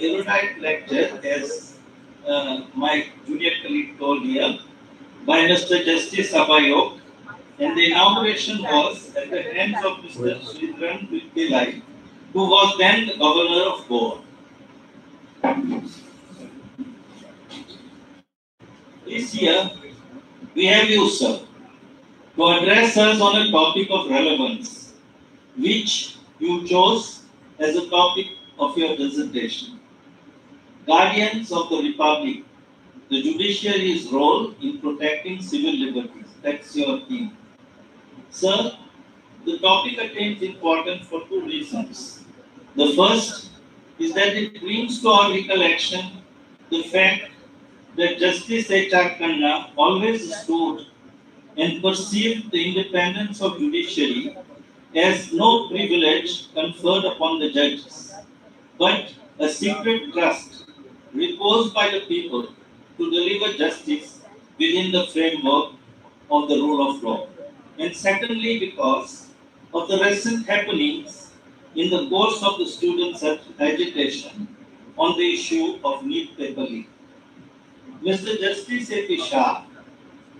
erudite lecture, as my junior colleague told here, by Mr. Justice Sabayok, and the inauguration was at the hands of Mr. Retd, who was then the governor of Goa. This year, we have you, sir, to address us on a topic of relevance, which you chose as a topic of your dissertation. Guardians of the Republic, the judiciary's role in protecting civil liberties. That's your theme. Sir, the topic attains importance for two reasons. The first is that it brings to our recollection the fact that Justice H.R. Khanna always stood and perceived the independence of judiciary as no privilege conferred upon the judges, but a secret trust reposed by the people to deliver justice within the framework of the rule of law. And secondly, because of the recent happenings in the course of the students' agitation on the issue of NEET paper leak. Mr. Justice A.P. Shah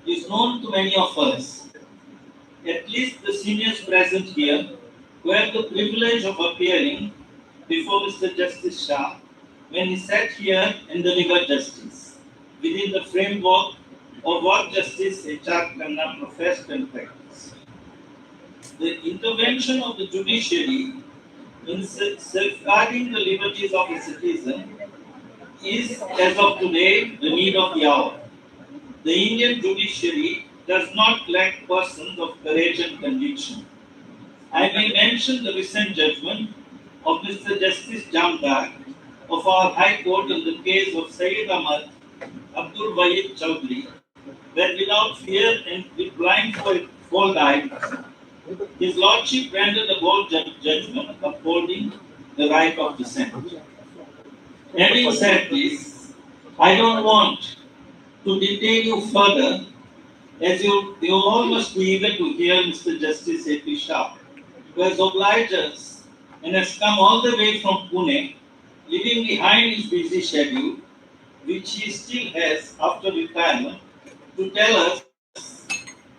is known to many of us, at least the seniors present here, who had the privilege of appearing before Mr. Justice Shah when he sat here and delivered justice within the framework of what Justice H.R. Khanna professed and practiced. The intervention of the judiciary in safeguarding the liberties of a citizen is, as of today, the need of the hour. The Indian judiciary does not lack persons of courage and conviction. I may mention the recent judgment of Mr. Justice Jamdar of our High Court in the case of Sayyid Ahmad Abdul Wahid Chowdhury, where without fear and with blindfold eyes, his Lordship rendered a bold judgment upholding the right of dissent. Having said this, I don't want to detain you further, as you all must be eager to hear Mr. Justice A.P. Shah, who has obliged us and has come all the way from Pune, leaving behind his busy schedule, which he still has after retirement, to tell us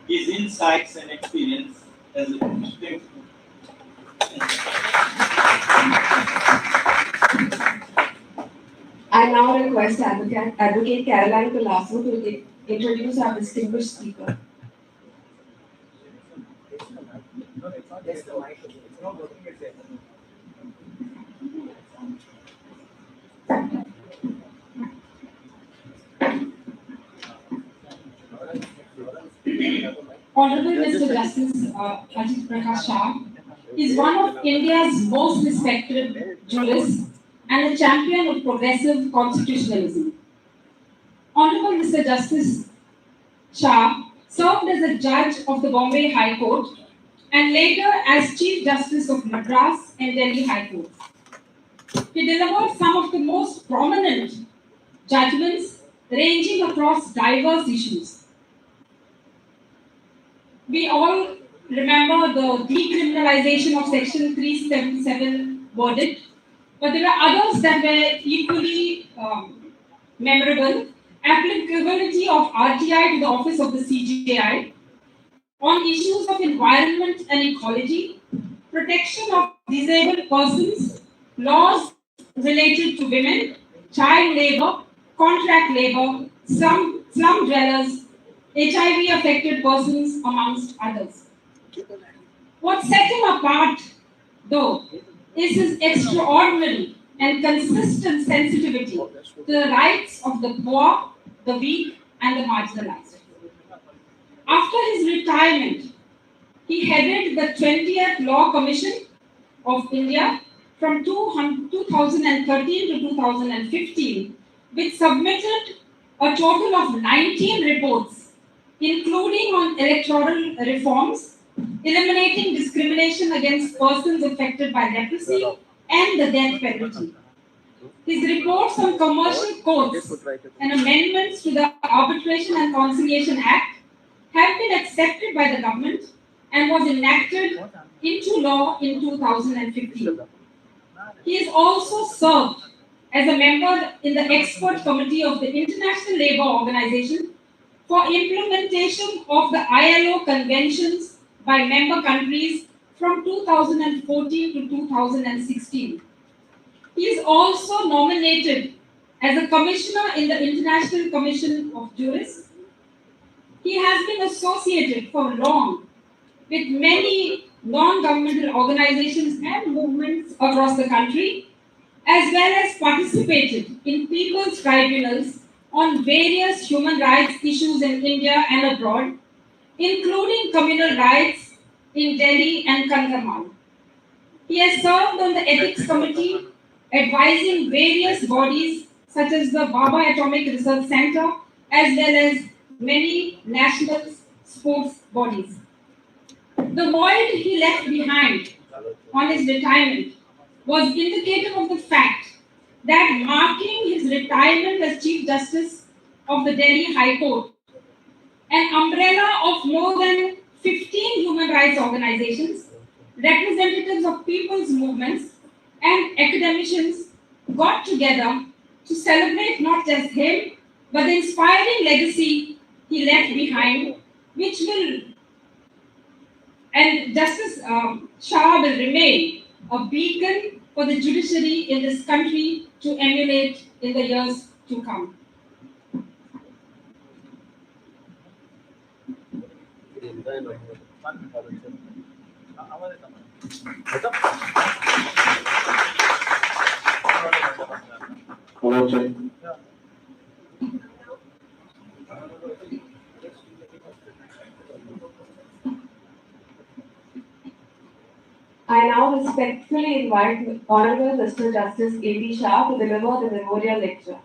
his insights and experience as a judge. I now request Advocate Caroline Colasso to introduce our distinguished speaker. Honorable Mr. Justice Ajit Prakash Shah is one of India's most respected jurists and a champion of progressive constitutionalism. Honorable Mr. Justice Shah served as a judge of the Bombay High Court and later as Chief Justice of Madras and Delhi High Courts. He delivered some of the most prominent judgments ranging across diverse issues. We all remember the decriminalization of Section 377 verdict, but there are others that were equally memorable. Applicability of RTI to the office of the CJI on issues of environment and ecology, protection of disabled persons, laws related to women, child labor, contract labor, slum dwellers, HIV-affected persons, amongst others. What set him apart, though, is his extraordinary and consistent sensitivity to the rights of the poor, the weak, and the marginalized. After his retirement, he headed the 20th Law Commission of India from 2013 to 2015, which submitted a total of 19 reports, including on electoral reforms, eliminating discrimination against persons affected by leprosy, and the death penalty. His reports on commercial courts and amendments to the Arbitration and Conciliation Act have been accepted by the government and was enacted into law in 2015. He has also served as a member in the expert committee of the International Labour Organization for implementation of the ILO conventions by member countries from 2014 to 2016. He is also nominated as a commissioner in the International Commission of Jurists. He has been associated for long with many non-governmental organizations and movements across the country, as well as participated in people's tribunals on various human rights issues in India and abroad, including communal rights in Delhi and Kandhamal. He has served on the Ethics Committee, advising various bodies such as the Baba Atomic Research Center, as well as many national sports bodies. The void he left behind on his retirement was indicative of the fact that marking his retirement as Chief Justice of the Delhi High Court, an umbrella of more than 15 human rights organizations, representatives of people's movements, and academicians got together to celebrate not just him, but the inspiring legacy he left behind, which will, and Justice Shah will remain a beacon for the judiciary in this country to emulate in the years to come. Hello, sir. I now respectfully invite Honorable Mr. Justice A.B. Shah to deliver the memorial lecture.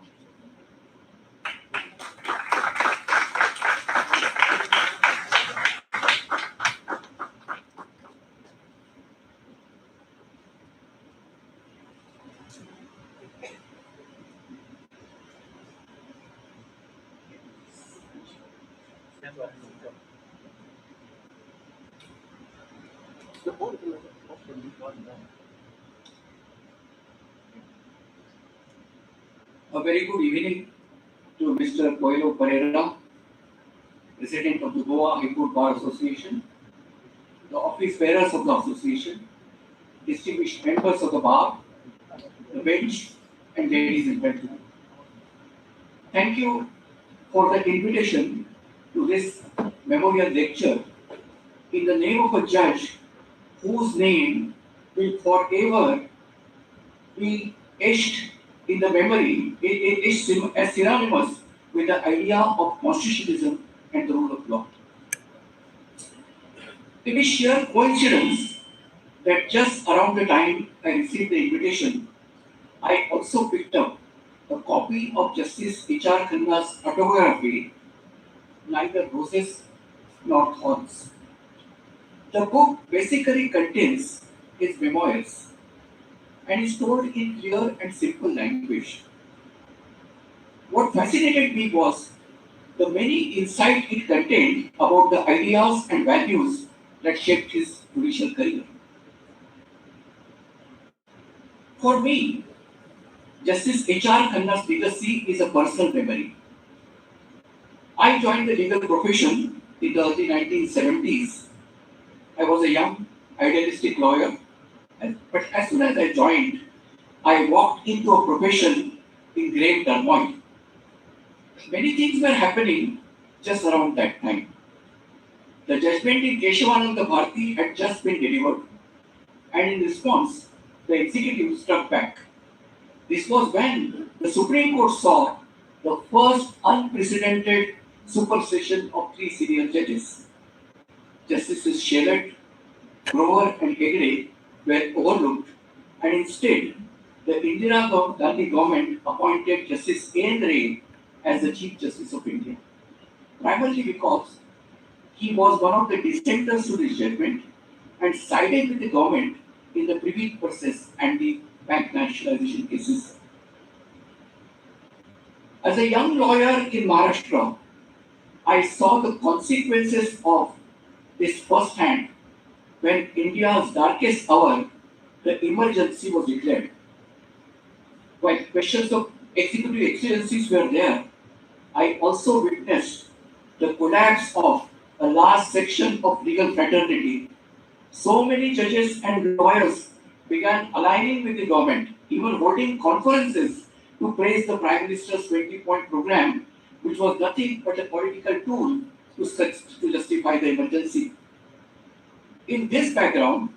A very good evening to Mr. Coelho Pereira, President of the Goa High Court Bar Association, the office bearers of the association, distinguished members of the bar, the bench, and ladies and gentlemen. Thank you for the invitation to this memorial lecture in the name of a judge whose name will forever be etched in the memory, is as synonymous with the idea of constitutionalism and the rule of law. It is sheer coincidence that just around the time I received the invitation, I also picked up a copy of Justice H.R. Khanna's autobiography, Neither Roses Nor Thorns. The book basically contains his memoirs and is told in clear and simple language. What fascinated me was the many insights it contained about the ideas and values that shaped his judicial career. For me, Justice H.R. Khanna's legacy is a personal memory. I joined the legal profession in the early 1970s. I was a young, idealistic lawyer, but as soon as I joined, I walked into a profession in grave turmoil. Many things were happening just around that time. The judgment in Keshavananda Bharati had just been delivered, and in response, the executive struck back. This was when the Supreme Court saw the first unprecedented supersession of 3 senior judges. Justices Shelett, Grover, and Hegde were overlooked, and instead, the Indira Gandhi government appointed Justice A.N. Ray as the Chief Justice of India, primarily because he was one of the dissenters to this judgment and sided with the government in the Privy process and the bank nationalization cases. As a young lawyer in Maharashtra, I saw the consequences of this firsthand when India's darkest hour, the emergency, was declared. While questions of executive exigencies were there, I also witnessed the collapse of a last section of legal fraternity. So many judges and lawyers began aligning with the government, even holding conferences to praise the Prime Minister's 20-point program, which was nothing but a political tool to justify the emergency. In this background,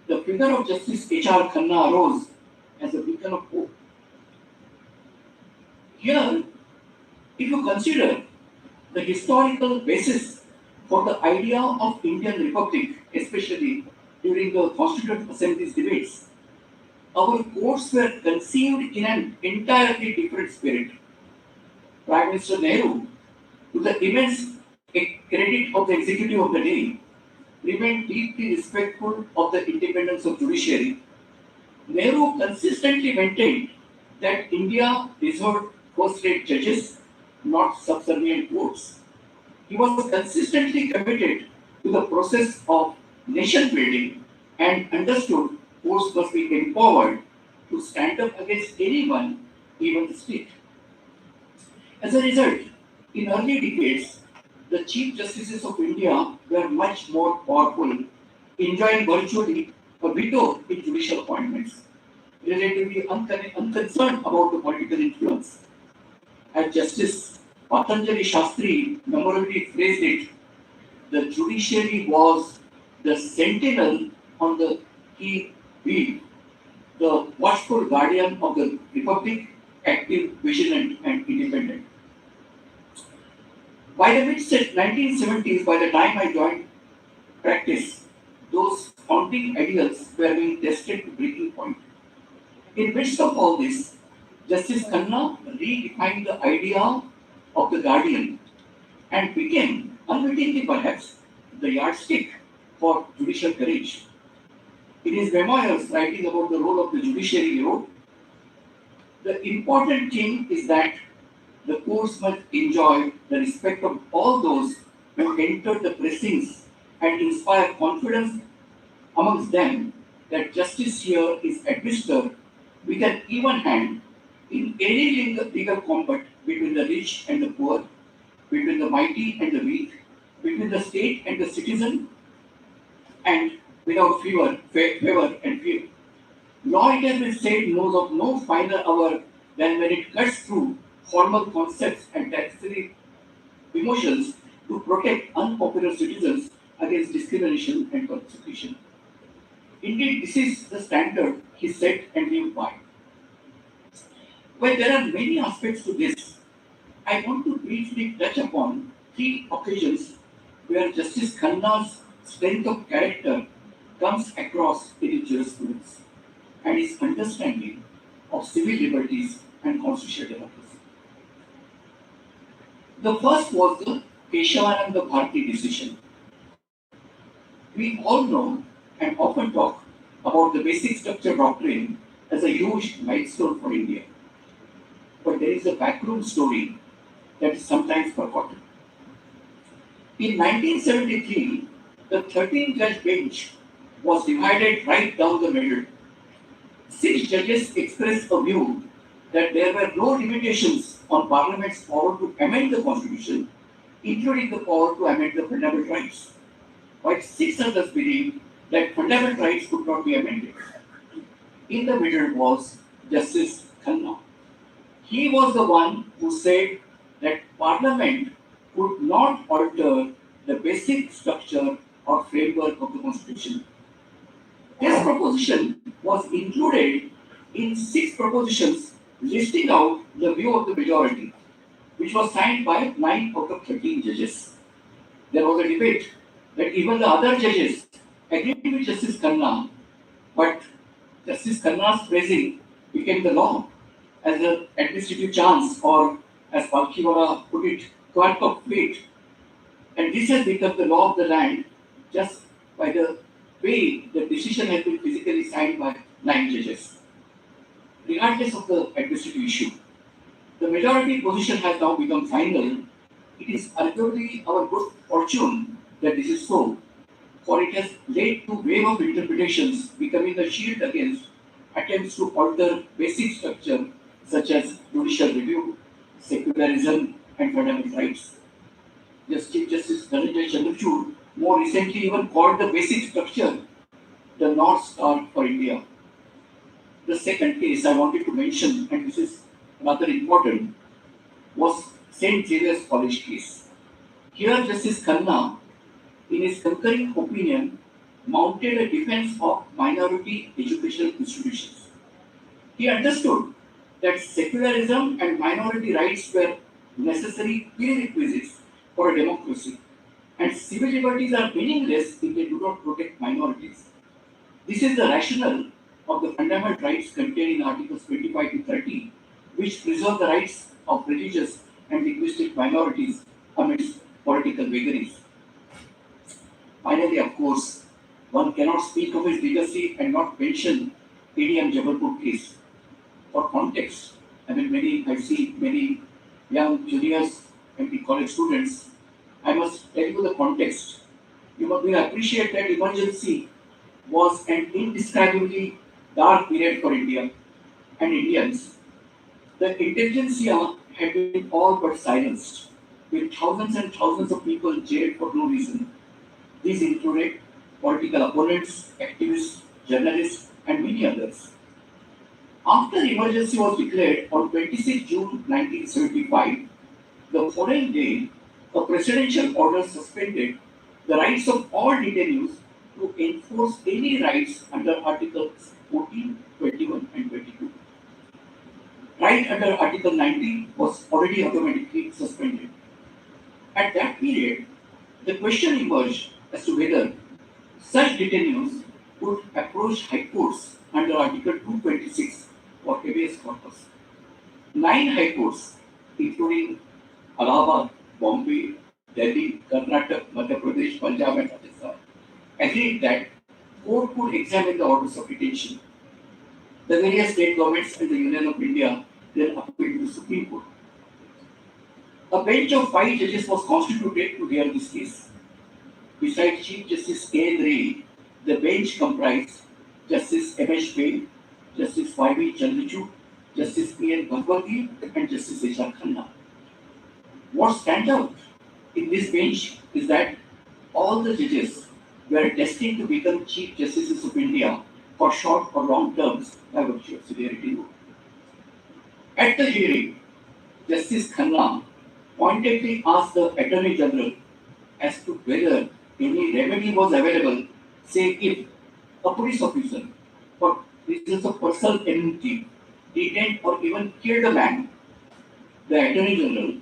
the figure of Justice H.R. Khanna arose as a beacon of hope. Here, if you consider the historical basis for the idea of Indian Republic, especially during the Constituent Assembly's debates, our courts were conceived in an entirely different spirit. Prime Minister Nehru, to the immense credit of the executive of the day, remained deeply respectful of the independence of judiciary. Nehru consistently maintained that India deserved first-rate judges, not subservient courts. He was consistently committed to the process of nation building and understood courts must be empowered to stand up against anyone, even the state. As a result, in early decades, the Chief Justices of India were much more powerful, enjoying virtually a veto in judicial appointments, relatively unconcerned about the political influence. As Justice Patanjali Shastri memorably phrased it, the judiciary was the sentinel on the key wheel, the watchful guardian of the republic, active, vigilant, and independent. By the mid-1970s, by the time I joined practice, those founding ideals were being tested to breaking point. In midst of all this, Justice Khanna redefined the idea of the guardian and became, unwittingly perhaps, the yardstick for judicial courage. In his memoirs writing about the role of the judiciary, he wrote, "The important thing is that the courts must enjoy the respect of all those who enter the precincts and inspire confidence amongst them that justice here is administered with an even hand in any legal combat between the rich and the poor, between the mighty and the weak, between the state and the citizen, and without favor and fear. Law, it has been said, knows of no finer hour than when it cuts through formal concepts and necessary emotions to protect unpopular citizens against discrimination and persecution. Indeed, this is the standard he set and lived by." Well, there are many aspects to this. I want to briefly touch upon 3 occasions where Justice Khanna's strength of character comes across in his jurisprudence and his understanding of civil liberties and constitutional democracy. The first was the Keshavananda Bharati decision. We all know and often talk about the basic structure doctrine as a huge milestone for India. But there is a backroom story that is sometimes forgotten. In 1973, the 13-judge bench was divided right down the middle. 6 judges expressed a view that there were no limitations on Parliament's power to amend the Constitution, including the power to amend the fundamental rights, while 6 others believed that fundamental rights could not be amended. In the middle was Justice Khanna. He was the one who said that Parliament could not alter the basic structure or framework of the Constitution. This proposition was included in 6 propositions listing out the view of the majority, which was signed by 9 out of 13 judges. There was a debate that even the other judges agreed with Justice Khanna, but Justice Khanna's phrasing became the law as an administrative chance, or as Palkhiwala put it, quirk of fate. And this has become the law of the land just by the way the decision has been physically signed by 9 judges. Regardless of the administrative issue, the majority position has now become final. It is arguably our good fortune that this is so, for it has led to wave of interpretations becoming a shield against attempts to alter basic structure such as judicial review, secularism, and fundamental rights. Chief Justice Chandrachud more recently even called the basic structure the North Star for India. The second case I wanted to mention, and this is rather important, was St. Xavier's College case. Here, Justice Khanna, in his concurring opinion, mounted a defense of minority educational institutions. He understood that secularism and minority rights were necessary prerequisites for a democracy, and civil liberties are meaningless if they do not protect minorities. This is the rationale of the fundamental rights contained in Articles 25 to 30, which preserve the rights of religious and linguistic minorities amidst political vagaries. Finally, of course, one cannot speak of his legacy and not mention ADM Jabalpur case. For context, I see many young juniors and the college students. I must tell you the context. You will appreciate that emergency was an indescribably dark period for India and Indians. The intelligentsia had been all but silenced, with thousands and thousands of people jailed for no reason. These included political opponents, activists, journalists, and many others. After the emergency was declared on 26 June 1975, the following day, a presidential order suspended the rights of all detainees to enforce any rights under Articles 14, 21, and 22. Right under Article 19 was already automatically suspended. At that period, the question emerged as to whether such detainees would approach high courts under Article 226 for habeas corpus. 9 high courts, including Allahabad, Bombay, Delhi, Karnataka, Madhya Pradesh, Punjab, and Rajasthan, agreed that court could examine the orders of detention. The various state governments and the Union of India then appealed to the Supreme Court. A bench of 5 judges was constituted to hear this case. Besides Chief Justice K. Ray, the bench comprised Justice M.H. Bain, Justice Y.V. Chandrachud, Justice P.N. Bhagwati, and Justice H.R. Khanna. What stands out in this bench is that all the judges were destined to become Chief Justices of India for short or long terms by virtue of seniority. At the hearing, Justice Khanna pointedly asked the Attorney General as to whether any remedy was available, say if a police officer, for reasons of personal enmity, detained or even killed a man. The Attorney General,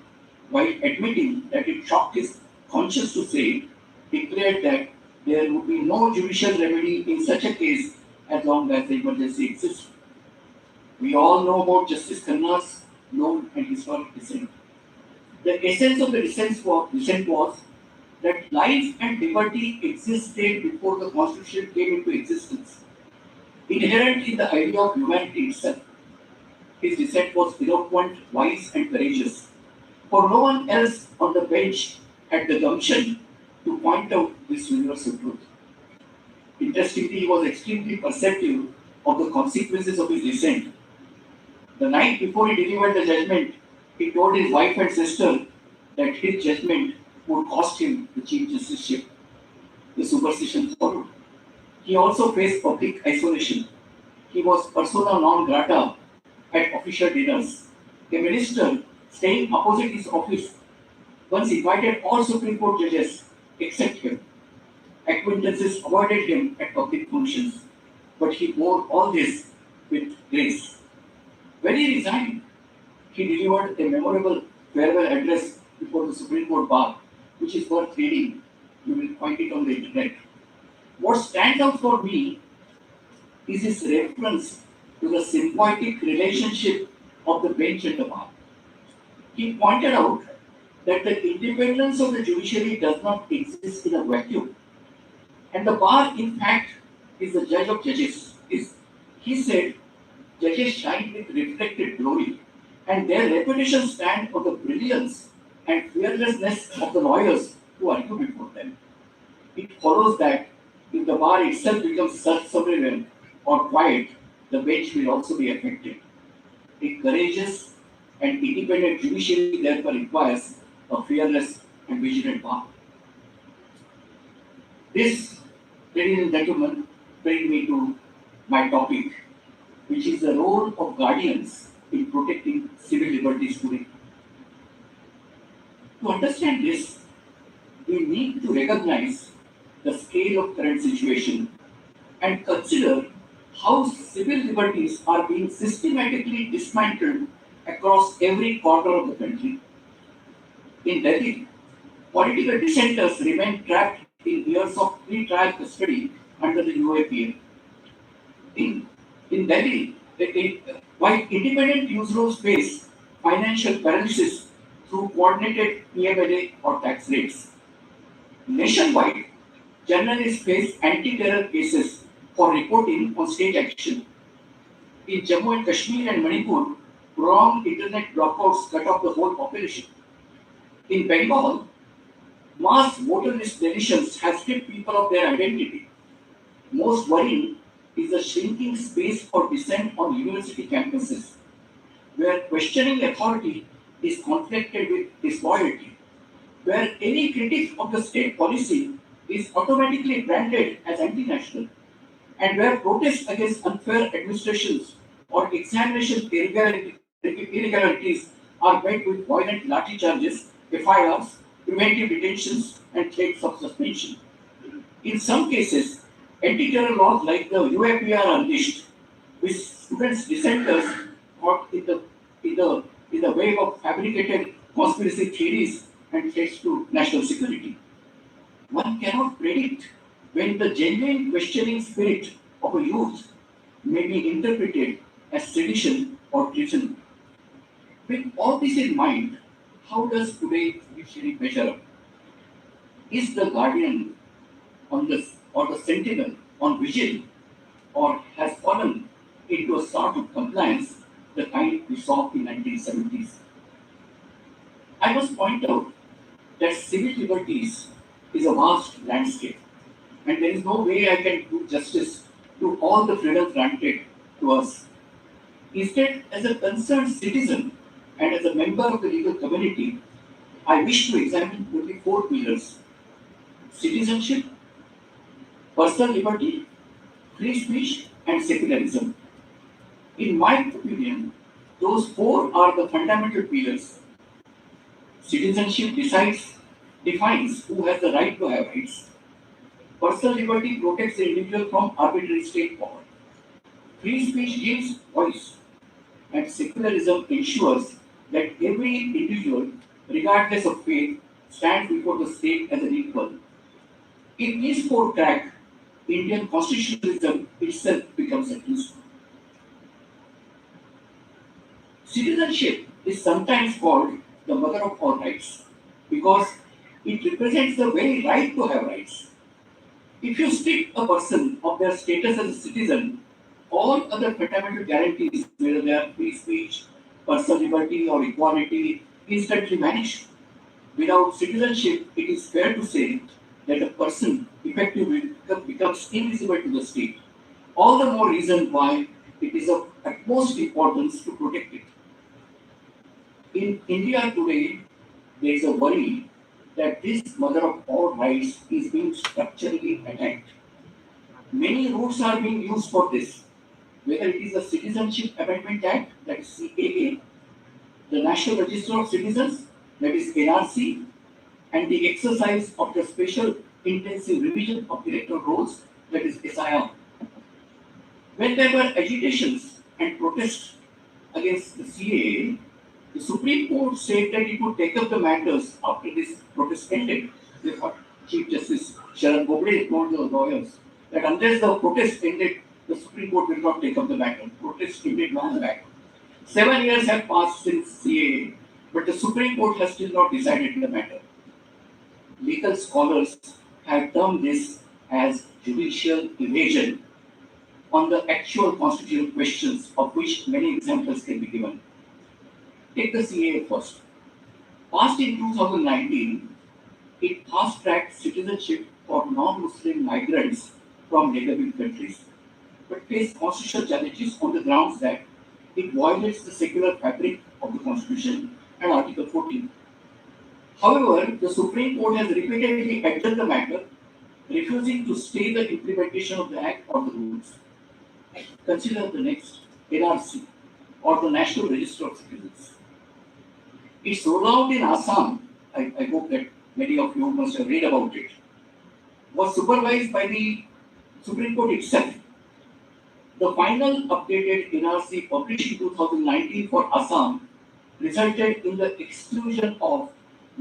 while admitting that it shocked his conscience to say, declared that there would be no judicial remedy in such a case as long as the emergency exists. We all know about Justice Khanna's known and historic dissent. The essence of the dissent was that life and liberty existed before the Constitution came into existence, inherent in the idea of humanity itself. His dissent was eloquent, wise, and courageous, for no one else on the bench had the gumption to point out this universal truth. Interestingly, he was extremely perceptive of the consequences of his dissent. The night before he delivered the judgment, he told his wife and sister that his judgment would cost him the Chief Justiceship. The superstition followed. He also faced public isolation. He was persona non grata at official dinners. A minister staying opposite his office once invited all Supreme Court judges except him. Acquaintances avoided him at public functions, but he bore all this with grace. When he resigned, he delivered a memorable farewell address before the Supreme Court bar, which is worth reading. You will find it on the internet. What stands out for me is his reference to the symbiotic relationship of the bench and the bar. He pointed out that the independence of the judiciary does not exist in a vacuum. And the bar, in fact, is the judge of judges. He said, judges shine with reflected glory, and their reputation stands on the brilliance and fearlessness of the lawyers who argue before them. It follows that if the bar itself becomes self-sovereign or quiet, the bench will also be affected. A courageous and independent judiciary therefore requires a fearless and vigilant bar. This, ladies and gentlemen, brings me to my topic, which is the role of guardians in protecting civil liberties today. To understand this, we need to recognize the scale of current situation and consider how civil liberties are being systematically dismantled across every corner of the country. In Delhi, political dissenters remain trapped in years of pre-trial custody under the UAPA. In Delhi, while independent newsrooms face financial paralysis through coordinated PMLA or tax rates, nationwide, journalists face anti-terror cases for reporting on state action. In Jammu and Kashmir and Manipur, prolonged internet blockouts cut off the whole population. In Bengal, mass voter list deletions have stripped people of their identity. Most worrying is the shrinking space for dissent on university campuses, where questioning authority is conflicted with disloyalty, where any critic of the state policy is automatically branded as anti-national, and where protests against unfair administrations or examination irregularities are met with violent lathi charges, FIRs, preventive detentions, and threats of suspension. In some cases, anti-terror laws like the UAPA are unleashed, with students dissenters caught in the wave of fabricated conspiracy theories and threats to national security. One cannot predict when the genuine questioning spirit of a youth may be interpreted as sedition or treason. With all this in mind, how does today's judiciary measure up? Is the guardian on this or the sentinel on vigil, or has fallen into a sort of compliance the kind we saw in 1970s? I must point out that civil liberties is a vast landscape, and there is no way I can do justice to all the freedoms granted to us. Instead, as a concerned citizen and as a member of the legal community, I wish to examine only four pillars: citizenship, personal liberty, free speech, and secularism. In my opinion, those four are the fundamental pillars. Citizenship defines who has the right to have rights. Personal liberty protects the individual from arbitrary state power. Free speech gives voice, and secularism ensures that every individual, regardless of faith, stands before the state as an equal. If these four track, Indian constitutionalism itself becomes a keystone. Citizenship is sometimes called the mother of all rights because it represents the very right to have rights. If you strip a person of their status as a citizen, all other fundamental guarantees, whether they are free speech, personal liberty, or equality, instantly vanish. Without citizenship, it is fair to say that a person effectively becomes invisible to the state. All the more reason why it is of utmost importance to protect it. In India today, there is a worry that this mother of all rights is being structurally attacked. Many routes are being used for this, whether it is the Citizenship Amendment Act, that is CAA, the National Register of Citizens, that is NRC, and the exercise of the Special Intensive Revision of Electoral Rolls, that is SIR. When there were agitations and protests against the CAA, the Supreme Court said that it would take up the matters after this protest ended. Therefore, Chief Justice Sharan Bombay told the lawyers that unless the protest ended, the Supreme Court will not take up the matter. Protest ended long back. 7 years have passed since CAA, but the Supreme Court has still not decided the matter. Legal scholars have termed this as judicial evasion on the actual constitutional questions, of which many examples can be given. Take the CAA first. Passed in 2019, it fast-tracked citizenship for non-Muslim migrants from neighboring countries, but faced constitutional challenges on the grounds that it violates the secular fabric of the Constitution and Article 14. However, the Supreme Court has repeatedly adjourned the matter, refusing to stay the implementation of the Act or the rules. Consider the next NRC, or the National Register of Citizens. Its rollout in Assam, I hope that many of you must have read about it, was supervised by the Supreme Court itself. The final updated NRC published in 2019 for Assam resulted in the exclusion of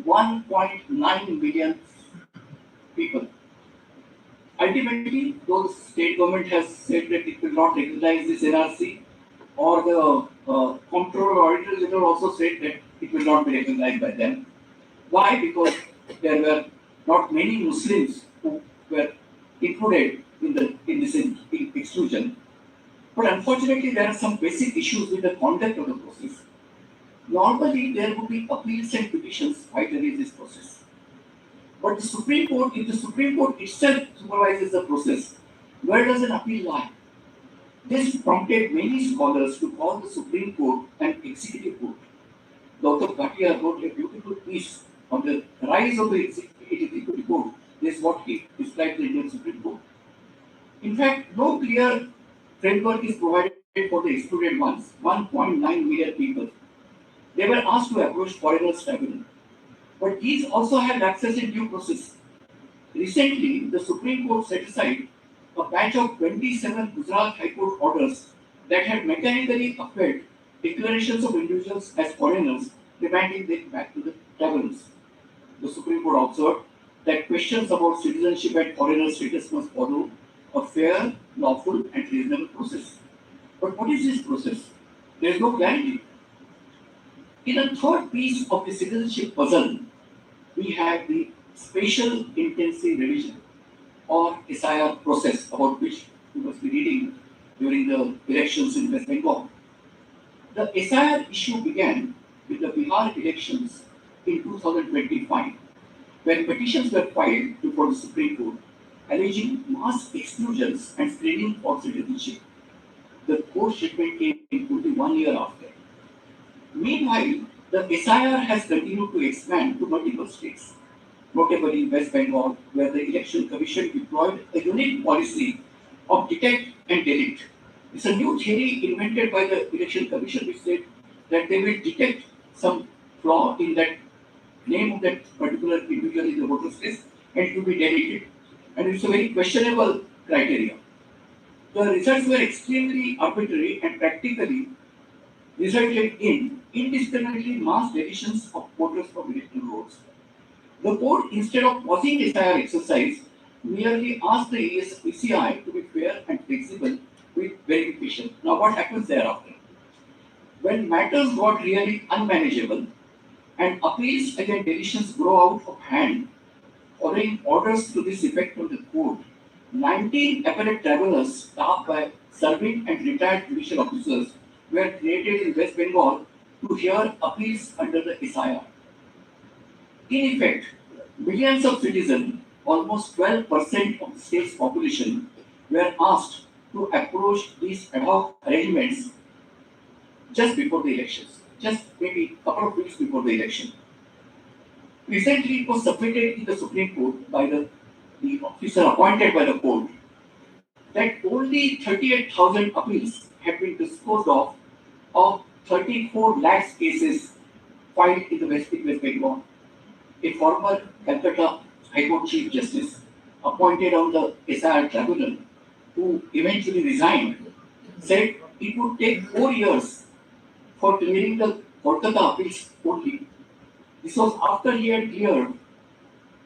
1.9 million people. Ultimately, though the state government has said that it will not recognize this NRC, or the Comptroller Auditor General also said that it will not be recognized by them. Why? Because there were not many Muslims who were included in this exclusion. But unfortunately, there are some basic issues with the conduct of the process. Normally, there would be appeals and petitions filed against this process. But the Supreme Court, if the Supreme Court itself supervises the process, where does an appeal lie? This prompted many scholars to call the Supreme Court an executive court. Dr. Bhatia wrote a beautiful piece on the rise of the executive court. This is what he described the Indian Supreme Court. In fact, no clear framework is provided for the excluded ones, 1.9 million people. They were asked to approach foreigners' tribunal. But these also had access in due process. Recently, the Supreme Court set aside a batch of 27 Gujarat High Court orders that had mechanically upheld declarations of individuals as foreigners, demanding them back to the tribunals. The Supreme Court observed that questions about citizenship and foreigner status must follow a fair, lawful, and reasonable process. But what is this process? There is no clarity. In the third piece of the citizenship puzzle, we have the Spatial Intensive Revision, or SIR process, about which you must be reading during the elections in West Bengal. The SIR issue began with the Bihar elections in 2025, when petitions were filed before the Supreme Court alleging mass exclusions and screening for citizenship. The court judgment came only 1 year after. Meanwhile, the SIR has continued to expand to multiple states, notably West Bengal, where the Election Commission deployed a unique policy of detect and delete. It's a new theory invented by the Election Commission, which said that they will detect some flaw in that name of that particular individual in the voter's list and it will be deleted. And it's a very questionable criteria. The results were extremely arbitrary and practically resulted in indiscriminately mass deletions of voters from electoral rolls. The court, instead of pausing the SIR exercise, merely asked the ECI to be fair and flexible with verification. Now, what happens thereafter? When matters got really unmanageable and appeals against deletions grow out of hand, following orders to this effect from the court, 19 appellate tribunals staffed by serving and retired judicial officers were created in West Bengal to hear appeals under the SIR. In effect, millions of citizens, almost 12% of the state's population, were asked to approach these ad hoc arrangements just before the elections, just maybe a couple of weeks before the election. Recently, it was submitted in the Supreme Court by the officer appointed by the court that only 38,000 appeals have been disposed of 34 lakhs cases filed in the West Bengal. A former Calcutta High Court Chief Justice appointed on the SIR tribunal, who eventually resigned, said it would take 4 years for clearing the Kolkata appeals only. This was after he had cleared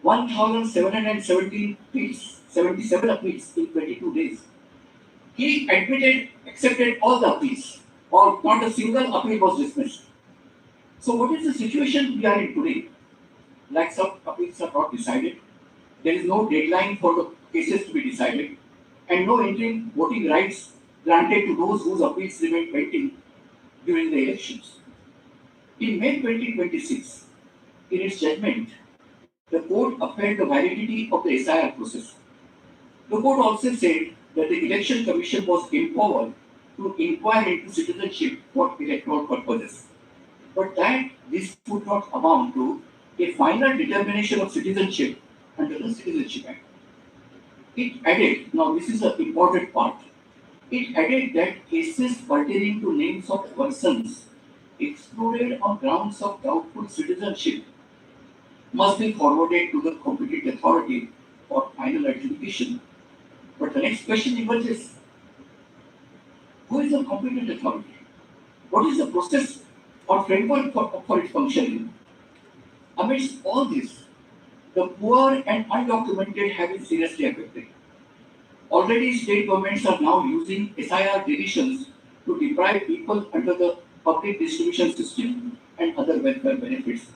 1,717 appeals, 77 appeals in 22 days. He accepted all the appeals, or not a single appeal was dismissed. So what is the situation we are in today? Lakhs of appeals are not decided. There is no deadline for the cases to be decided, and no interim voting rights granted to those whose appeals remain pending during the elections. In May 2026, in its judgment, the court upheld the validity of the SIR process. The court also said that the Election Commission was empowered to inquire into citizenship for electoral purposes. But that this would not amount to a final determination of citizenship under the Citizenship Act. It added, now this is the important part, it added that cases pertaining to names of persons excluded on grounds of doubtful citizenship must be forwarded to the competent authority for final adjudication. But the next question emerges, who is the competent authority? What is the process or framework for its functioning? Amidst all this, the poor and undocumented have been seriously affected. Already state governments are now using SIR deletions to deprive people under the public distribution system and other welfare benefits.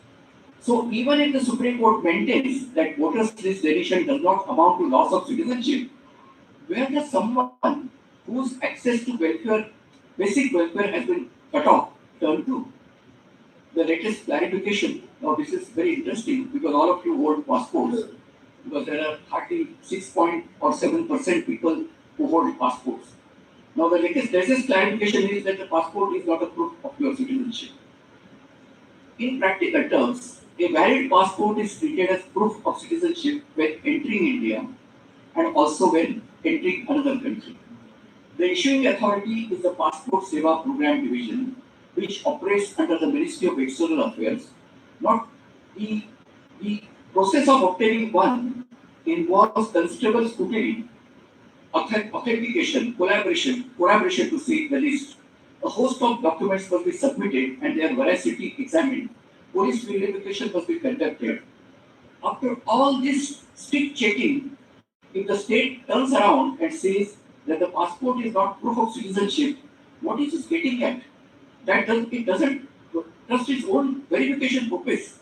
So even if the Supreme Court maintains that voters list deletion does not amount to loss of citizenship, where does someone whose access to welfare, basic welfare has been cut off, turn to? The latest clarification, now this is very interesting because all of you hold passports, because there are hardly 6.7% people who hold passports. Now the latest clarification is that the passport is not a proof of your citizenship. In practical terms, a valid passport is treated as proof of citizenship when entering India and also when entering another country. The issuing authority is the Passport Seva Program Division, which operates under the Ministry of External Affairs. Not the process of obtaining one involves considerable scrutiny, authentication, collaboration to see the list. A host of documents must be submitted and their veracity examined. Police verification must be conducted. After all this strict checking, if the state turns around and says that the passport is not proof of citizenship, what is it getting at? It doesn't trust its own verification purpose,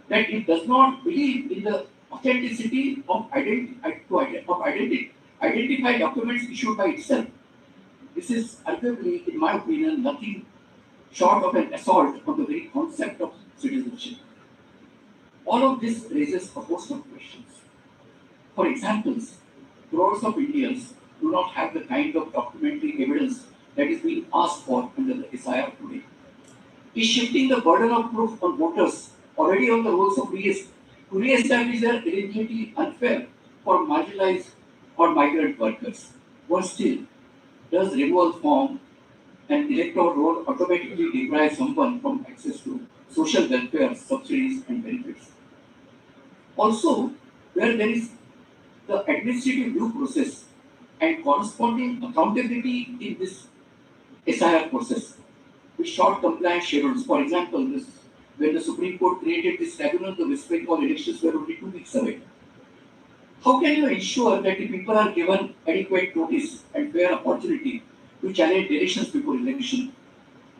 that it does not believe in the authenticity of identify documents issued by itself. This is arguably, in my opinion, nothing short of an assault on the very concept of citizenship. All of this raises a host of questions. For example, crores of Indians do not have the kind of documentary evidence that is being asked for under the SIR today. Is shifting the burden of proof on voters already on the rolls of to re-establish their eligibility unfair for marginalized or migrant workers? Worse still, does renewal form an electoral roll automatically deprive someone from access to social welfare, subsidies and benefits? Also, where there is the administrative due process and corresponding accountability in this SIR process, with short compliance schedules. For example, when the Supreme Court created this tribunal, the West Bengal elections were only 2 weeks away. How can you ensure that the people are given adequate notice and fair opportunity to challenge deletions before election?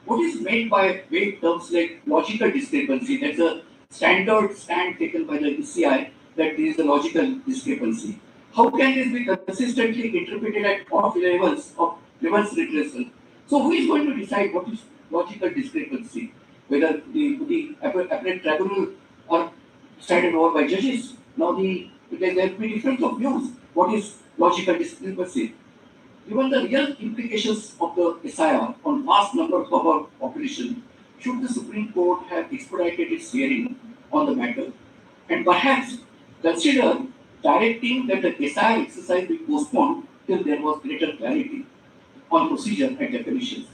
What is meant by vague terms like logical discrepancy? That's a standard stand taken by the ECI that there is a logical discrepancy. How can this be consistently interpreted at all levels of reverse redressal? So who is going to decide what is logical discrepancy? Whether the appellate tribunal or decided over by judges? Now there will be difference of views. What is logical discrepancy? Given the real implications of the SIR on vast numbers of our population, should the Supreme Court have expedited its hearing on the matter and perhaps consider directing that the SIR exercise be postponed till there was greater clarity on procedure and definitions?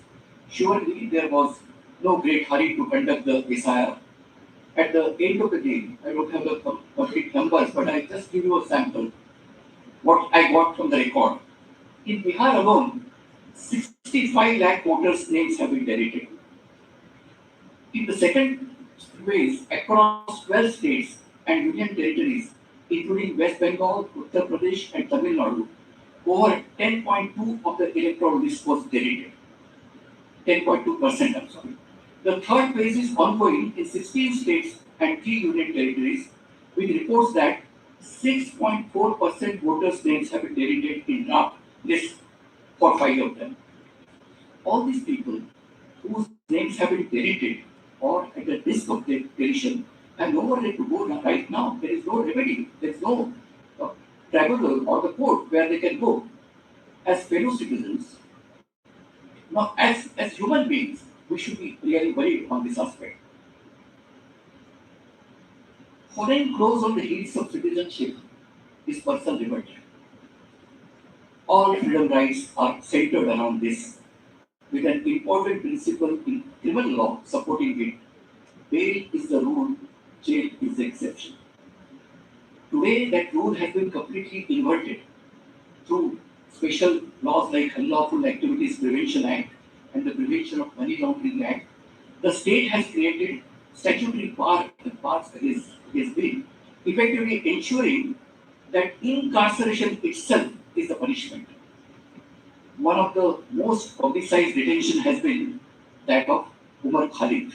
Surely there was no great hurry to conduct the SIR. At the end of the day, I don't have the complete numbers, but I just give you a sample. What I got from the record. In Bihar alone, 65 lakh voters' names have been deleted. In the second phase, across 12 states and union territories, including West Bengal, Uttar Pradesh, and Tamil Nadu, over 10.2 of the electoral list was deleted. 10.2%, I'm sorry. The third phase is ongoing in 16 states and 3 union territories, with reports that 6.4% voters' names have been deleted in draft lists for 5 of them. All these people whose names have been deleted or at the risk of deletion have nowhere to go right now. There is no remedy. There is no tribunal or the court where they can go. As fellow citizens, Now, as human beings, we should be really worried on this aspect. Following close on the heels of citizenship is personal liberty. All freedom rights are centered around this, with an important principle in criminal law supporting it. Bail is the rule, jail is the exception. Today, that rule has been completely inverted through special laws like Unlawful Activities Prevention Act and the Prevention of Money Laundering Act. The state has created statutory bars against bail, effectively ensuring that incarceration itself is the punishment. One of the most publicized detention has been that of Umar Khalid.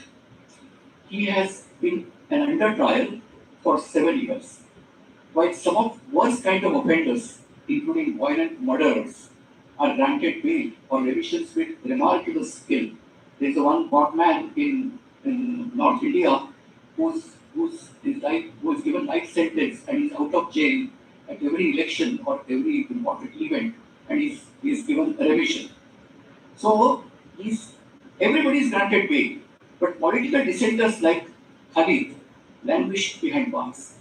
He has been under trial for 7 years. While some of worst kind of offenders, including violent murderers, are granted bail or revisions with remarkable skill. There is one bad man in North India who is given life sentence and is out of jail at every election or every important event, and is given a remission. So everybody is granted bail, but political dissenters like Khalid languish behind bars.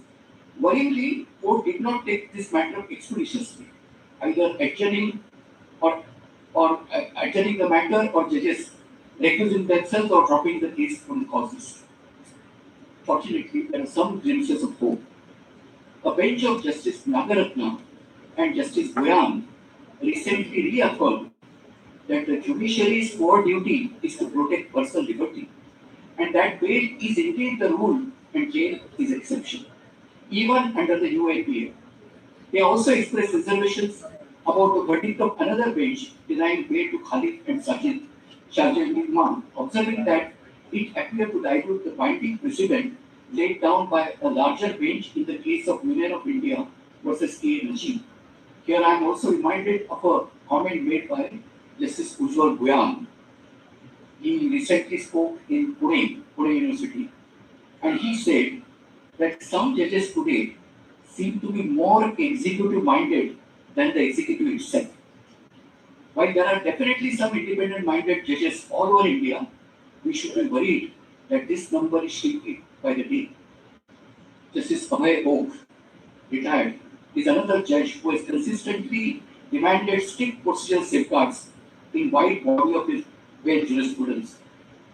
Worryingly, court did not take this matter expeditiously, either adjourning adjourning the matter or judges recusing themselves or dropping the case from the causes. Fortunately, there are some glimpses of hope. A bench of Justice Nagaratna and Justice Goyan recently reaffirmed that the judiciary's core duty is to protect personal liberty, and that bail is indeed the rule and jail is exception, even under the UAPA. They also expressed reservations about the verdict of another bench denying bail to Khalid and Sergeant Imam, observing that it appeared to dilute the binding precedent laid down by a larger bench in the case of Union of India versus K. Najib. Here I am also reminded of a comment made by Justice Ujjwal Goyan. He recently spoke in Pune University, and he said that some judges today seem to be more executive minded than the executive itself. While there are definitely some independent minded judges all over India, we should be worried that this number is shrinking by the day. Justice Bombay, retired, is another judge who has consistently demanded strict procedural safeguards in wide body of his bail jurisprudence.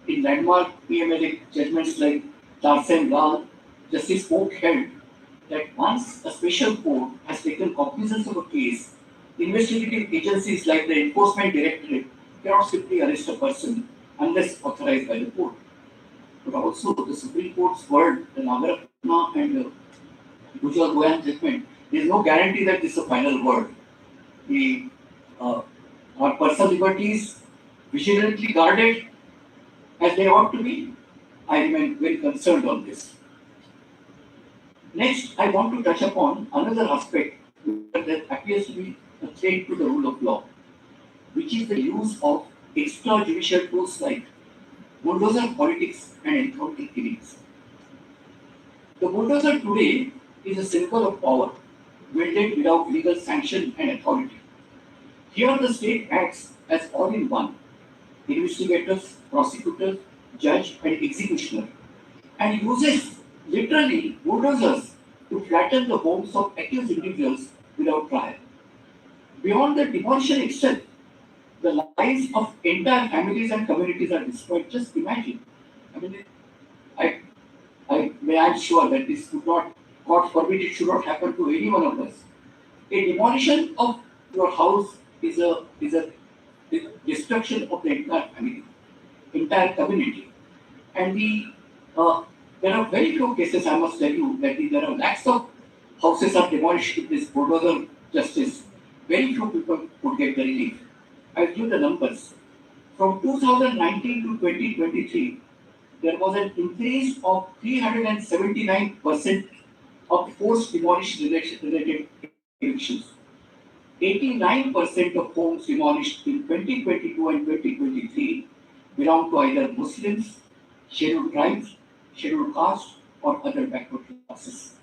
In landmark PMLA judgments like Tarsem Lal, Justice Oak held that once a special court has taken cognizance of a case, investigative agencies like the Enforcement Directorate cannot simply arrest a person unless authorized by the court. But also the Supreme Court's word, the Nagaratna and Ujjwal Goyan judgment, there is no guarantee that this is a final word. Our personal liberties vigilantly guarded as they ought to be? I remain very concerned on this. Next, I want to touch upon another aspect that appears to be a threat to the rule of law, which is the use of extrajudicial tools like bulldozer politics and encounter killings. The bulldozer today is a symbol of power, wielded without legal sanction and authority. Here the state acts as all-in-one: investigators, prosecutors, judge and executioner, and uses literally bulldozers to flatten the homes of accused individuals without trial. Beyond the demolition itself, the lives of entire families and communities are destroyed. Just imagine. I mean, I'm sure that this could not, God forbid, it should not happen to any one of us. A demolition of your house is a destruction of the entire family, entire community. And there are very few cases, I must tell you, that there are lakhs of houses are demolished with this bulldozer justice. Very few people could get the relief. I'll give the numbers. From 2019 to 2023, there was an increase of 379% of forced demolition related evictions. 89% of homes demolished in 2022 and 2023 belong to either Muslims, scheduled tribes, scheduled caste, or other backward classes.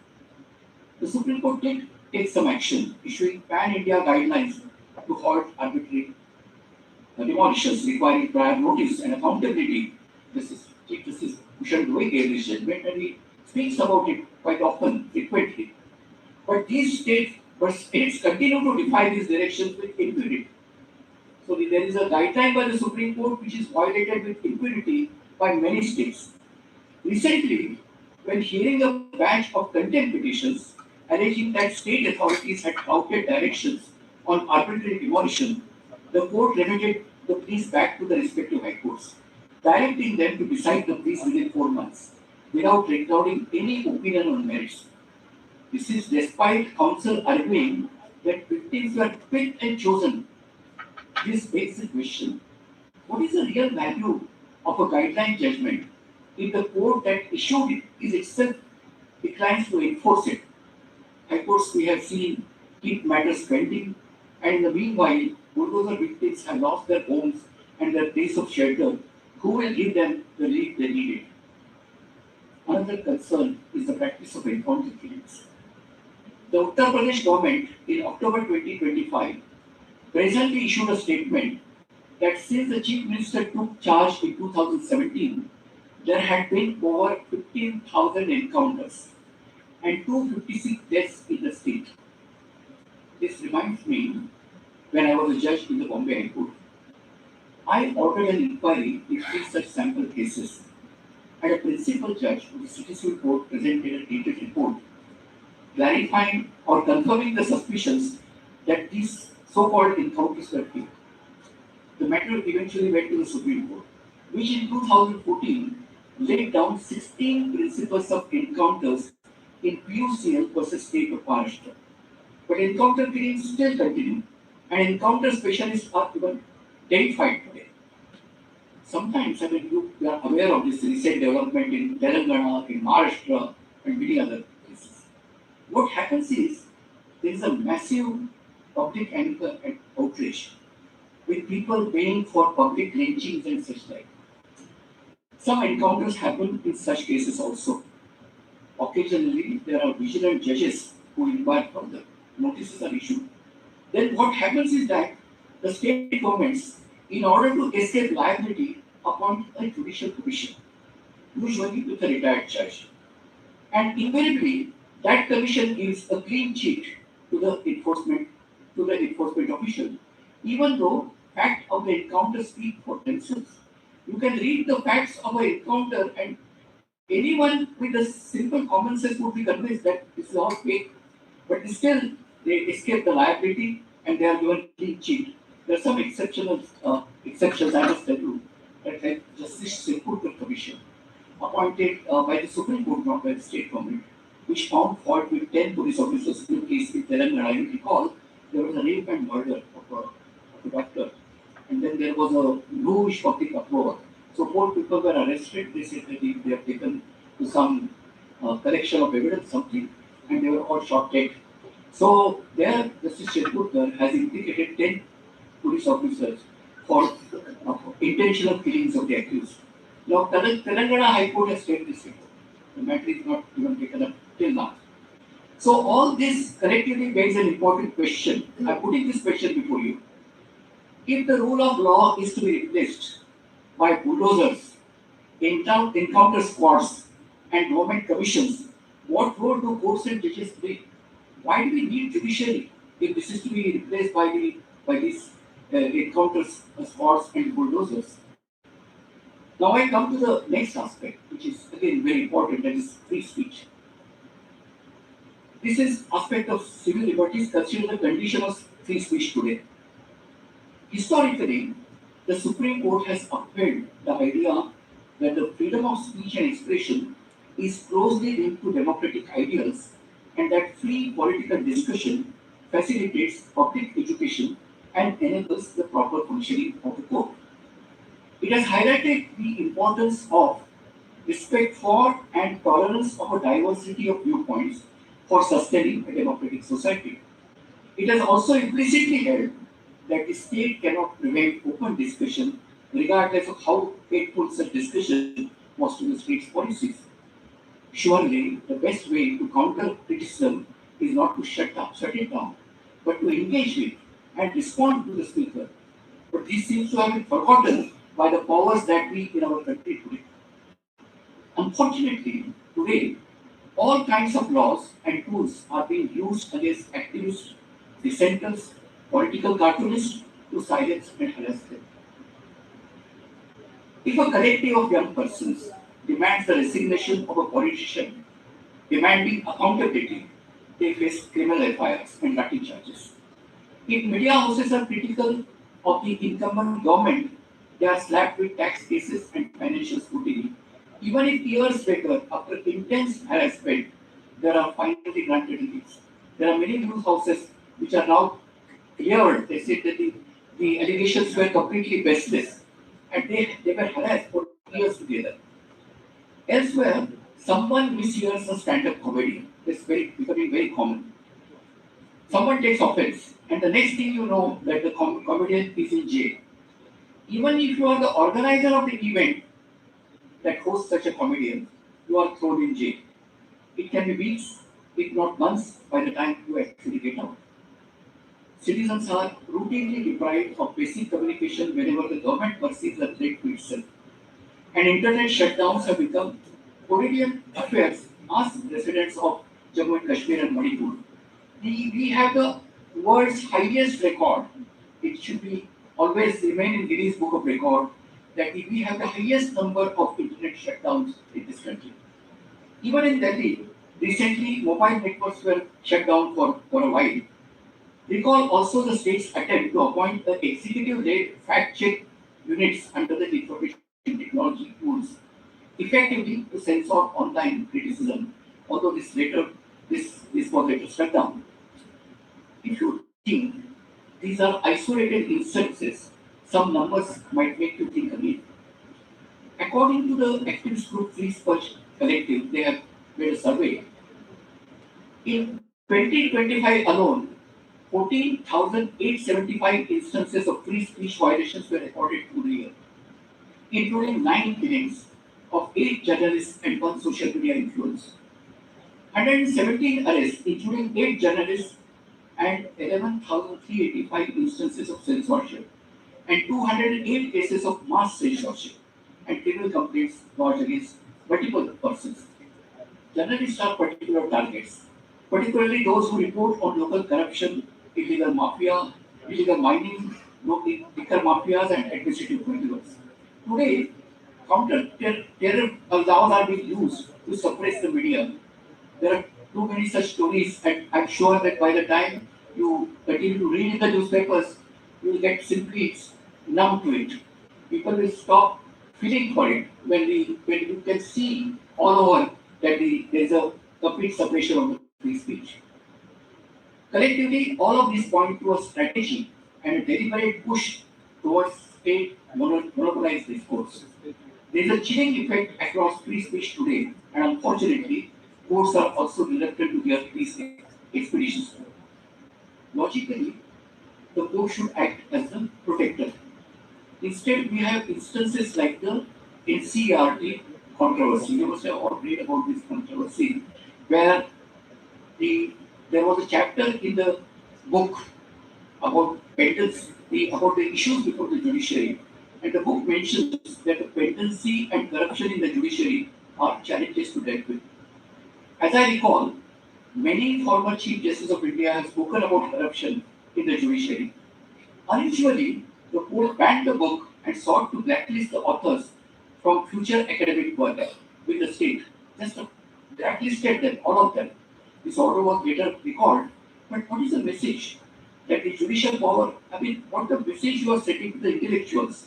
The Supreme Court did take some action, issuing pan-India guidelines to halt arbitrary demolitions requiring prior notice and accountability. Chief Justice Bhushan Doi gave this judgment and he speaks about it quite often, frequently. But states continue to defy these directions with impunity. So there is a guideline by the Supreme Court which is violated with impunity by many states. Recently, when hearing a batch of contempt petitions alleging that state authorities had flouted directions on arbitrary demolition, the court remitted the case back to the respective high courts, directing them to decide the case within 4 months without recording any opinion on merits. This is despite counsel arguing that victims were picked and chosen. This begs the question, what is the real value of a guideline judgment if the court that issued it is itself declines to enforce it? High courts we have seen keep matters pending, and in the meanwhile, bulldozer victims have lost their homes and their place of shelter. Who will give them the relief they needed? Another concern is the practice of encounter killings. The Uttar Pradesh government in October 2025 presently issued a statement that since the Chief Minister took charge in 2017, there had been over 15,000 encounters and 256 deaths in the state. This reminds me when I was a judge in the Bombay High Court. I ordered an inquiry into 3 such sample cases, and a principal judge of the City Civil Court presented a detailed report clarifying or confirming the suspicions that these so-called encounters were fake. The matter eventually went to the Supreme Court, which in 2014 laid down 16 principles of encounters in PUCL versus State of Maharashtra. But encounter killings still continue, and encounter specialists are even terrified today. Sometimes, you are aware of this recent development in Telangana, in Maharashtra, and many other places. What happens is there is a massive public anger and outrage, with people paying for public lynchings and such like. Some encounters happen in such cases also. Occasionally, there are vigilant judges who inquire further. Notices are issued. Then what happens is that the state governments, in order to escape liability, appoint a judicial commission, usually with a retired judge. And invariably, that commission gives a clean sheet to the enforcement official, even though facts of the encounter speak for themselves. You can read the facts of an encounter, and anyone with a simple common sense would be convinced that this is all fake. But still, they escape the liability and they are given clean sheet. There are some exceptions, I must tell you, that like Justice Sirpurkar Commission, appointed by the Supreme Court, not by the state government, which found fault with 10 police officers in a case in Telangana. I recall there was a rape and murder of a doctor, and then there was a huge public uproar. So 4 people were arrested. They said that they have taken to some collection of evidence, something, and they were all shot dead. So there, Justice Sirpurkar has implicated 10 police officers for intentional killings of the accused. Now, Telangana High Court has taken this report. The matter is not even taken up till now. So all this collectively begs an important question. I'm putting this question before you. If the rule of law is to be replaced by bulldozers, encounter squads, and government commissions, what role do courts and judges play? Why do we need judiciary if this is to be replaced by these encounter squads and bulldozers? Now I come to the next aspect, which is again very important, that is free speech. This is aspect of civil liberties considered the condition of free speech today. Historically, the Supreme Court has upheld the idea that the freedom of speech and expression is closely linked to democratic ideals and that free political discussion facilitates public education and enables the proper functioning of the court. It has highlighted the importance of respect for and tolerance of a diversity of viewpoints for sustaining a democratic society. It has also implicitly held that the state cannot prevent open discussion regardless of how hateful such discussion was to the state's policies. Surely, the best way to counter criticism is not to shut it down, but to engage with and respond to the speaker. But this seems to have been forgotten by the powers that be in our country today. Unfortunately, today, all kinds of laws and tools are being used against activists, dissenters, political cartoonists to silence and harass them. If a collective of young persons demands the resignation of a politician demanding accountability, they face criminal FIRs and lathi charges. If media houses are critical of the incumbent government, they are slapped with tax cases and financial scrutiny. Even if years later, after intense harassment, there are finally granted reliefs. There are many news houses which are now cleared. They said that the allegations were completely baseless and they were harassed for years together. Elsewhere, someone mishears a stand-up comedy. It's becoming very common. Someone takes offense, and the next thing you know that the comedian is in jail. Even if you are the organizer of the event that hosts such a comedian, you are thrown in jail. It can be weeks, if not months, by the time you actually get out. Citizens are routinely deprived of basic communication whenever the government perceives a threat to itself. And internet shutdowns have become quotidian affairs. Ask residents of Jammu and Kashmir and Manipur. We have the world's highest record. It should be always remain in Guinness Book of Record that we have the highest number of internet shutdowns in this country. Even in Delhi, recently mobile networks were shut down for a while. Recall also the state's attempt to appoint the executive-led fact-check units under the information technology tools, effectively to censor online criticism, although this was later shut down. If you think these are isolated instances, some numbers might make you think again. According to the activist group Free Speech Collective, they have made a survey. In 2025 alone, 14,875 instances of free speech violations were recorded through the year, including 9 killings of 8 journalists and 1 social media influencer. 117 arrests, including 8 journalists and 11,385 instances of censorship, and 208 cases of mass censorship and criminal complaints lodged against multiple persons. Journalists are particular targets, particularly those who report on local corruption, illegal mafia, illegal mining, liquor mafias, and administrative criminals. Today, counter-terror laws are being used to suppress the media. There are too many such stories, and I'm sure that by the time you continue to read in the newspapers, you will get simply numb to it. People will stop feeling for it when you can see all over that there is a complete suppression of the free speech. Collectively, all of these point to a strategy and a deliberate push towards state monopolized discourse. There is a chilling effect across free speech today, and unfortunately, courts are also reluctant to hear these expeditions. Logically, the court should act as the protector. Instead, we have instances like the NCERT controversy. You must have all read about this controversy, where there was a chapter in the book about about the issues before the judiciary, and the book mentions that the pendency and corruption in the judiciary are challenges to deal with. As I recall, many former Chief Justices of India have spoken about corruption in the judiciary. Unusually, the court banned the book and sought to blacklist the authors from future academic work with the state. Just blacklisted them, all of them. This order was later recalled. But what is the message? That the judicial power, what the message you are setting to the intellectuals?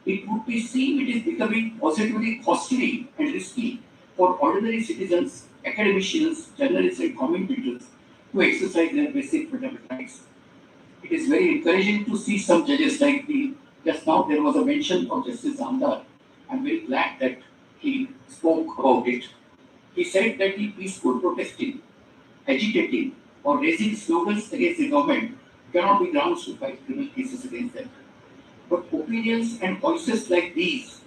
It would be seen it is becoming positively costly and risky for ordinary citizens, academicians, journalists, and commentators to exercise their basic fundamental rights. It is very encouraging to see some judges like just now there was a mention of Justice Zamdar. I'm very glad that he spoke about it. He said that the peaceful protesting, agitating, or raising slogans against the government cannot be grounds to fight criminal cases against them. But opinions and voices like these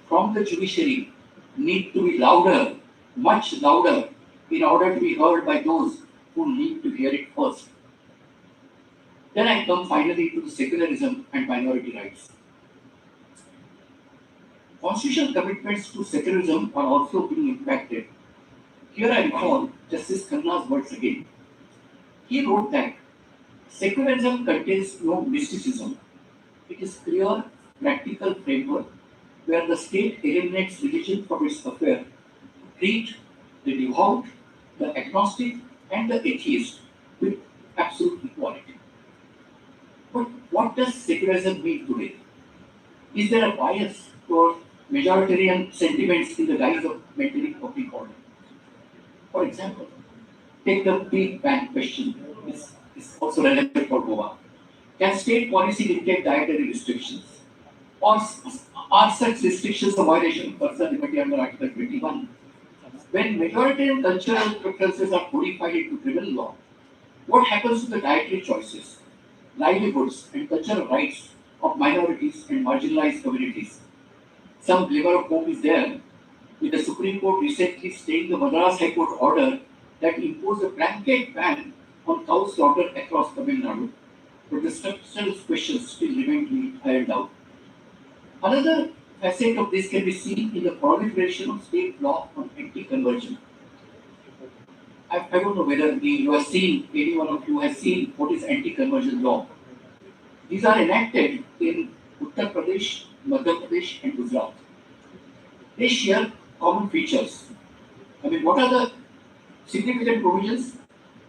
from the judiciary need to be louder, much louder, in order to be heard by those who need to hear it first. Then I come finally to the secularism and minority rights. Constitutional commitments to secularism are also being impacted. Here I recall Justice Khanna's words again. He wrote that secularism contains no mysticism. It is clear, practical framework where the state eliminates religion from its affair to treat the devout, the agnostic, and the atheist with absolute equality. But what does secularism mean today? Is there a bias toward majoritarian sentiments in the guise of maintaining public order? For example, take the big bang question. This is also relevant for Goa. Can state policy dictate dietary restrictions? Or are such restrictions a violation of personal liberty under Article 21? When majoritarian cultural preferences are codified into criminal law, what happens to the dietary choices, livelihoods, and cultural rights of minorities and marginalized communities? Some glimmer of hope is there, with the Supreme Court recently staying the Madras High Court order that imposed a blanket ban on cow slaughter across Tamil Nadu, but the structural questions still remain to be ironed out. Another facet of this can be seen in the proliferation of state law on anti-conversion. I don't know whether you have seen, any one of you has seen what is anti-conversion law. These are enacted in Uttar Pradesh, Madhya Pradesh, and Gujarat. They share common features. What are the significant provisions?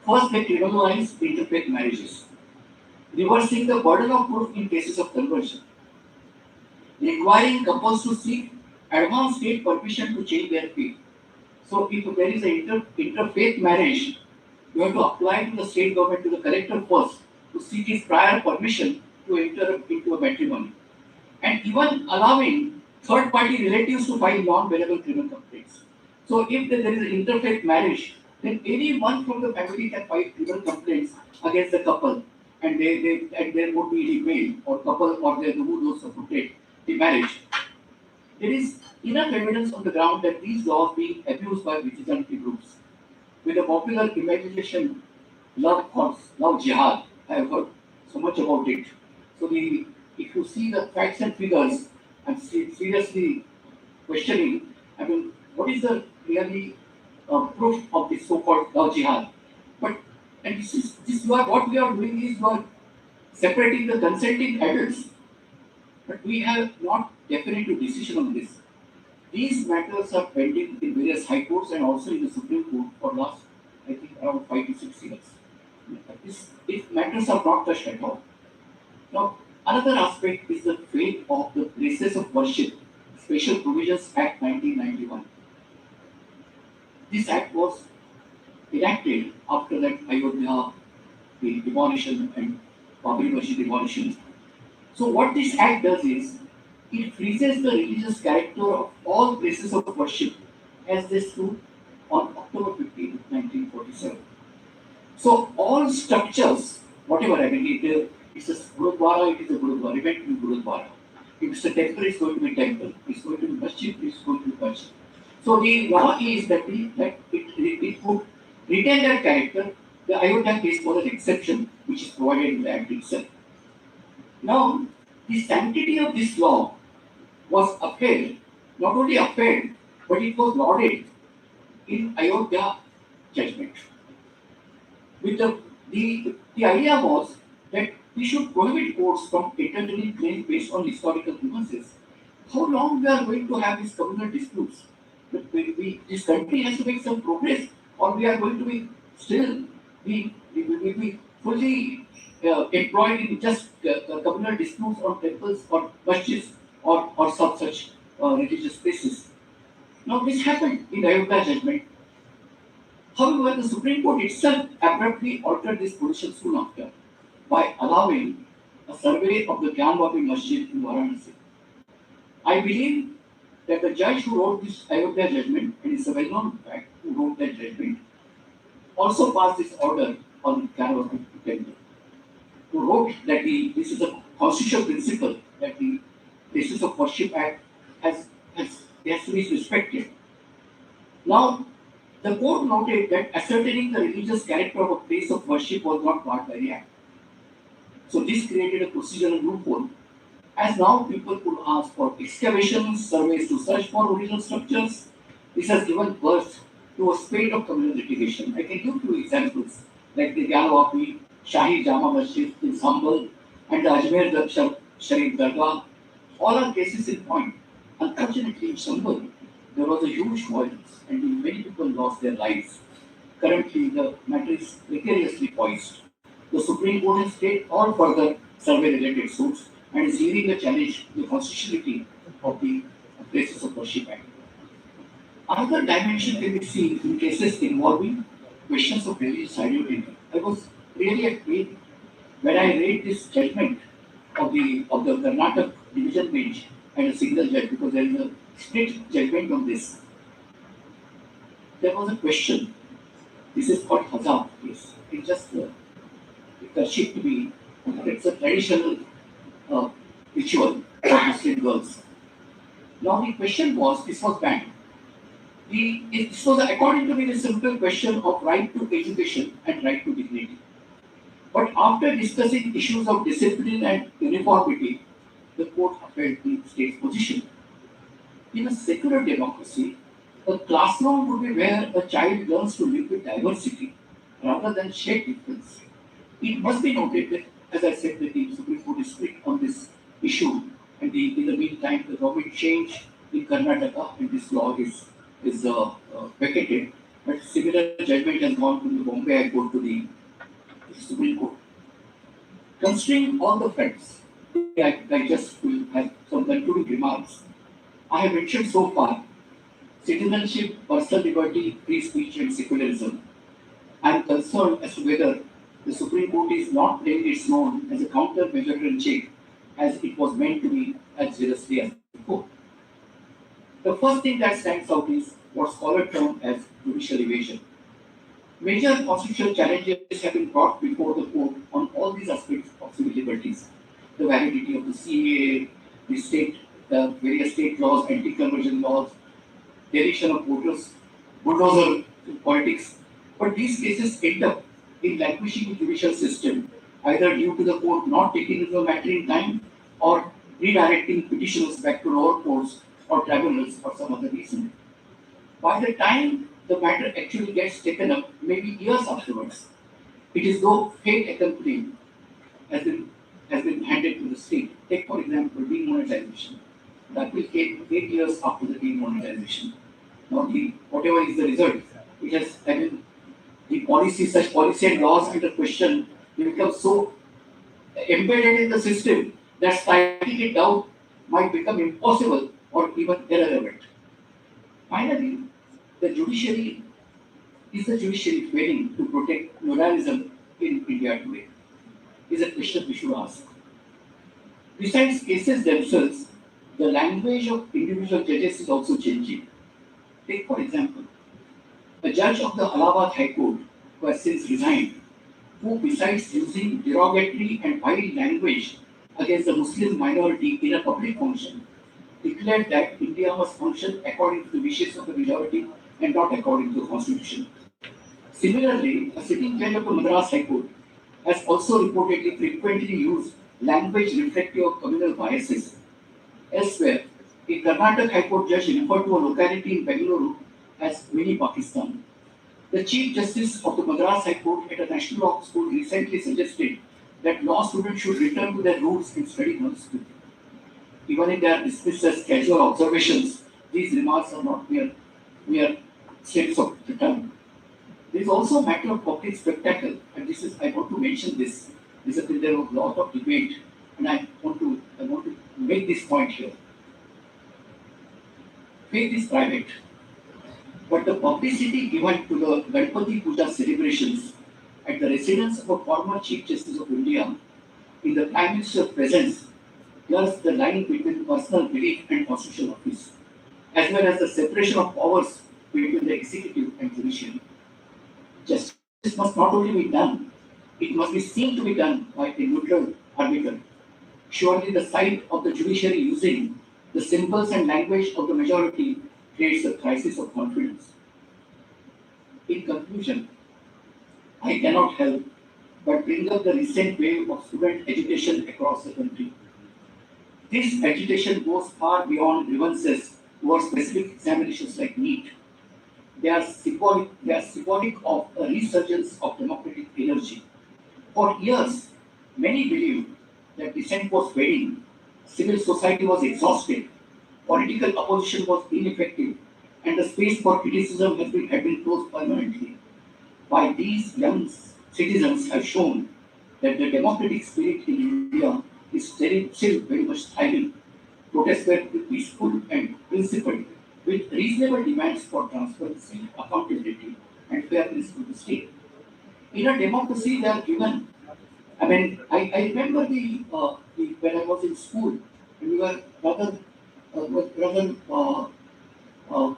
First, they criminalize interfaith marriages, reversing the burden of proof in cases of conversion, requiring couples to seek advance state permission to change their faith. So, if there is an interfaith marriage, you have to apply to the state government, to the collector first, to seek his prior permission to enter into a matrimony, and even allowing third-party relatives to file non-bearable criminal complaints. So, if there is an interfaith marriage, then anyone from the family can file criminal complaints against the couple, and there would be email or couple or those supported the marriage. There is enough evidence on the ground that these laws being abused by vigilante groups. With the popular imagination, love jihad, I have heard so much about it. So if you see the facts and figures, I'm seriously questioning, what is the really proof of this so-called love jihad? But and what we are doing is we are separating the consenting adults. But we have not definitive decision on this. These matters are pending in various high courts and also in the Supreme Court for last, I think, around 5 to 6 years. These matters are not touched at all. Now, another aspect is the fate of the places of worship, Special Provisions Act 1991. This act was enacted after that Ayodhya, the demolition and Babri Masjid demolition. So what this act does is, it freezes the religious character of all places of worship as they stood on October 15, 1947. So all structures, whatever, it's a Gurudwara, it is a Gurudwara, it went to be Gurudwara. If it's a temple, it's going to be temple. It's going to be masjid, it's going to be masjid. So the law is that it would retain that character. The Ayodhya case was an exception, which is provided in the act itself. Now, the sanctity of this law was upheld, not only upheld, but it was lauded in Ayodhya judgment. With the idea was that we should prohibit courts from entertaining claims based on historical grievances. How long we are going to have these communal disputes? This country has to make some progress, or we are going to be still be fully employed in just communal disputes on temples or masjids or such religious places. Now, this happened in Ayodhya judgment. However, the Supreme Court itself abruptly altered this position soon after by allowing a survey of the Gyan Babi Masjid in Varanasi. I believe that the judge who wrote this Ayodhya judgment, and it's a well-known fact who wrote that judgment, also passed this order on Gyan Babi temple, who wrote that this is a constitutional principle that the Places of Worship Act has to be respected. Now, the court noted that ascertaining the religious character of a place of worship was not part by the act. So this created a procedural loophole, as now people could ask for excavations, surveys to search for original structures. This has given birth to a spate of communal litigation. I can give two examples, like the Gyalwappi Shahi Jama Masjid in Hon'ble and the Ajmer Sharif Dargah. All are cases in point. Unfortunately, in Hon'ble, there was a huge violence and many people lost their lives. Currently, the matter is precariously poised. The Supreme Court has stayed all further survey-related suits and is hearing a challenge to the constitutionality of the Places of Worship Act. Another dimension can be seen in cases involving questions of religious identity. I was really at pain when I read this judgment of the Karnataka division bench and a single judge, because there is a split judgment on this. There was a question. This is called Hazab case. It's just a kerchief to be. It's a traditional ritual for Muslim girls. Now the question was, this was banned. This was, according to me, the simple question of right to education and right to dignity. But after discussing issues of discipline and uniformity, the court upheld the state's position. In a secular democracy, a classroom would be where a child learns to live with diversity rather than shape difference. It must be noted that, as I said, that the Supreme Court is strict on this issue, and in the meantime, the government changed in Karnataka, and this law is vacated. But similar judgment has gone from the Bombay High Court to the Supreme Court. Considering all the facts, I just will have some concluding remarks. I have mentioned so far citizenship, personal liberty, free speech, and secularism. I am concerned as to whether the Supreme Court is not playing its role as a countermeasure and check as it was meant to be as seriously as before. The first thing that stands out is what scholars term as judicial evasion. Major constitutional challenges have been brought before the court on all these aspects of civil liberties. The validity of the CAA, the various state laws, anti-conversion laws, deletion of voters, bulldozer politics. But these cases end up in languishing the judicial system, either due to the court not taking the matter in time or redirecting petitioners back to lower courts or tribunals for some other reason. By the time the matter actually gets taken up, maybe years afterwards, it is though fate accompanied has been handed to the state. Take for example demonetization. That will take 8 years after the demonetization. Now whatever is the result, it has the policy, such policy and laws under question, they become so embedded in the system that striking it down might become impossible or even irrelevant. Finally, the judiciary failing to protect pluralism in India today? Is a question we should ask. Besides cases themselves, the language of individual judges is also changing. Take for example, a judge of the Allahabad High Court, who has since resigned, who besides using derogatory and vile language against the Muslim minority in a public function, declared that India must function according to the wishes of the majority and not according to the constitution. Similarly, a sitting judge of the Madras High Court has also reportedly frequently used language reflective of communal biases. Elsewhere, a Karnataka High Court judge referred to a locality in Bengaluru as Mini Pakistan. The Chief Justice of the Madras High Court at a national law school recently suggested that law students should return to their roots and study Sanskrit. Even if they are dismissed as casual observations, these remarks are not mere slips of the tongue. There is also a matter of public spectacle, and I want to mention this. There was a lot of debate, and I want to make this point here. Faith is private, but the publicity given to the Ganpati Puja celebrations at the residence of a former Chief Justice of India in the Prime Minister's presence blurs the line between personal belief and constitutional office, as well as the separation of powers between the executive and judiciary. Justice must not only be done, it must be seen to be done by a neutral arbiter. Surely the sight of the judiciary using the symbols and language of the majority creates a crisis of confidence. In conclusion, I cannot help but bring up the recent wave of student education across the country. This agitation goes far beyond grievances over specific examinations like NEET. They are symbolic of a resurgence of democratic energy. For years, many believed that dissent was fading, civil society was exhausted, political opposition was ineffective, and the space for criticism had been closed permanently. While these young citizens have shown that the democratic spirit in India is still very much thriving, protests were peaceful and principled, with reasonable demands for transparency, accountability, and fairness to the state. In a democracy, they are given. I remember when I was in school, and we were rather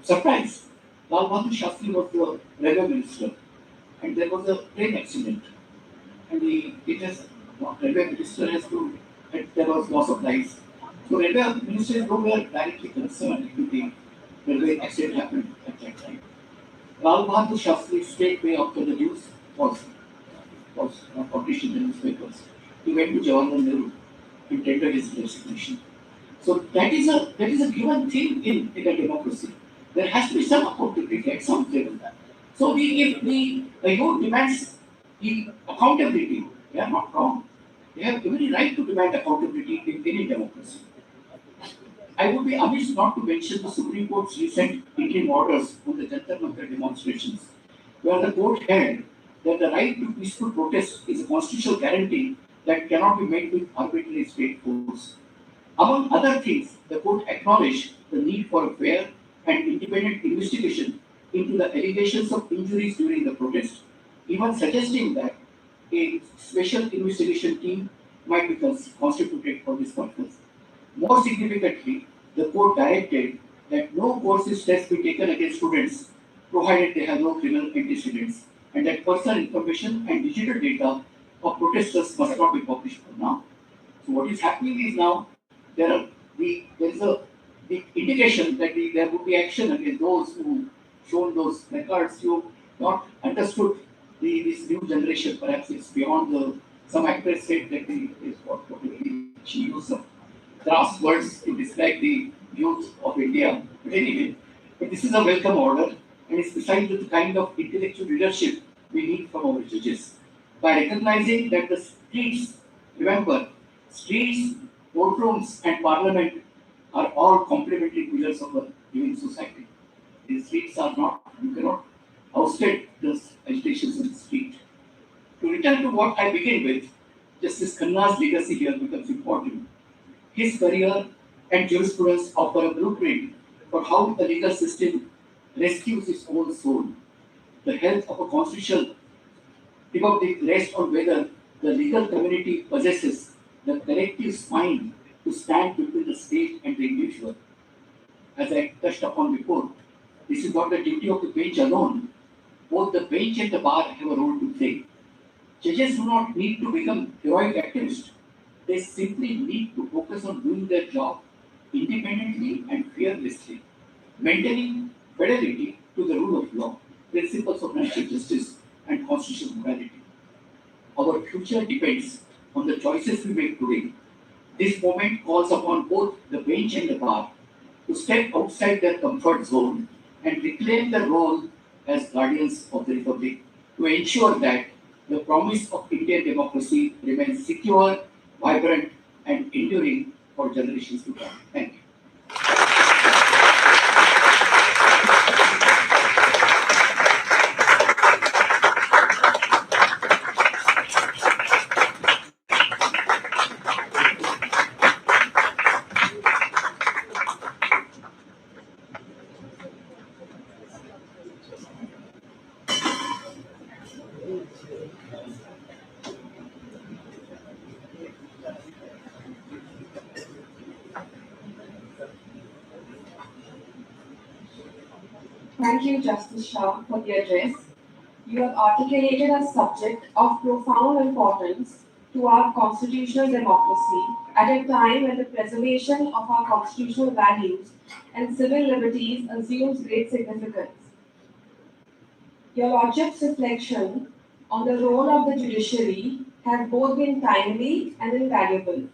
surprised. Lal Bahadur Shastri was the railway minister, and there was a train accident, and railway minister there was loss of lives. So railway ministers were directly concerned with the railway accident happened at that time. Lal Bahadur Shastri straight away after the news was published in the newspapers. He went to Jawaharlal Nehru and tendered his resignation. So that is a given thing in a democracy. There has to be some accountability at some level. So if the youth demands the accountability, they are not wrong. They have every right to demand accountability in any democracy. I would be amiss not to mention the Supreme Court's recent interim orders on the Jantar Mantar demonstrations, where the court held that the right to peaceful protest is a constitutional guarantee that cannot be met with arbitrary state force. Among other things, the court acknowledged the need for a fair and independent investigation into the allegations of injuries during the protest, even suggesting that a special investigation team might be constituted for this purpose. More significantly, the court directed that no coercive steps be taken against students, provided they have no criminal antecedents, and that personal information and digital data of protesters must not be published for now. So what is happening is now there is the indication that there would be action against those who shown those records. You not understood this new generation. Perhaps it's beyond some actors said that she used some draft words to describe the youth of India. But anyway, this is a welcome order, and it's beside the kind of intellectual leadership we need from our judges. By recognizing that the streets, remember, streets, courtrooms, and parliament are all complementary pillars of a living society. The streets are not, you cannot ousted the agitations in the street. To return to what I begin with, Justice Khanna's legacy here becomes important. His career and jurisprudence offer a blueprint for how the legal system rescues its own soul. The health of a constitution rests on whether the legal community possesses the collective spine to stand between the state and the individual. As I touched upon before, this is not the duty of the bench alone. Both the bench and the bar have a role to play. Judges do not need to become heroic activists. They simply need to focus on doing their job independently and fearlessly, maintaining fidelity to the rule of law, principles of natural justice, and constitutional morality. Our future depends on the choices we make today. This moment calls upon both the bench and the bar to step outside their comfort zone and reclaim their role as guardians of the Republic to ensure that the promise of Indian democracy remains secure, vibrant, and enduring for generations to come. Thank you. Thank you, Justice Shah, for the address. You have articulated a subject of profound importance to our constitutional democracy at a time when the preservation of our constitutional values and civil liberties assumes great significance. Your Lordship's reflection on the role of the judiciary have both been timely and invaluable.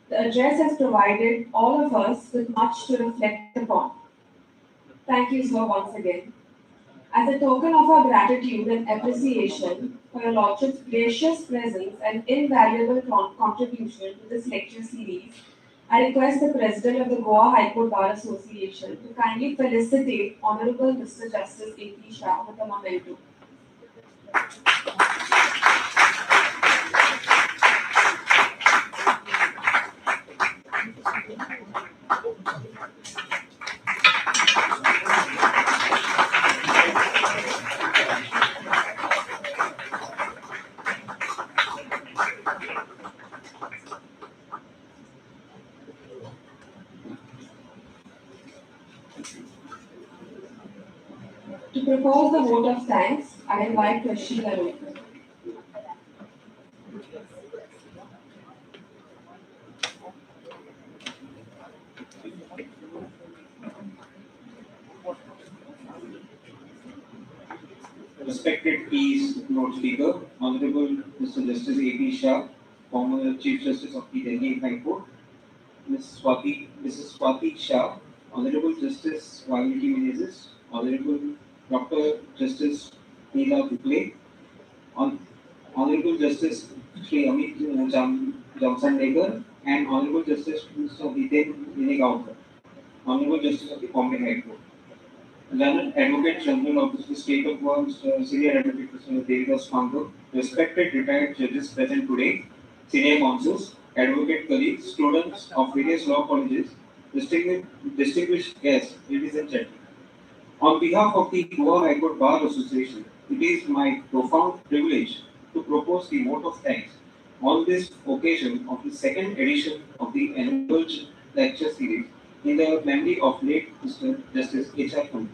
The address has provided all of us with much to reflect upon. Thank you, sir, once again. As a token of our gratitude and appreciation for your Lordship's gracious presence and invaluable contribution to this lecture series, I request the President of the Goa High Court Bar Association to kindly felicitate Honorable Mr. Justice A.P. Shah with a memento. To propose the vote of thanks, I invite Trustee Laroy. Respected Keynote Speaker, Honorable Mr. Justice A.P. Shah, former Chief Justice of the Delhi High Court, Mrs. Swati Shah, Honorable Justice Valmiki Menezes, Honorable Dr. Justice Neela Bukle, Honorable Justice Sri Amit Jamsandekar, and Honorable Justice Mr. Hiten Vinegaonkar, Honorable Justice of the Bombay High Court. Learned Advocate General of the State of Goa, Mr. Senior Advocate Mr. Devidas Pango, respected retired judges present today, senior counsels, advocate colleagues, students of various law colleges, distinguished guests, ladies and gentlemen. On behalf of the Goa High Court Bar Association, it is my profound privilege to propose the vote of thanks on this occasion of the second edition of the annual lecture series in the memory of late Mr. Justice H.R. Khanna.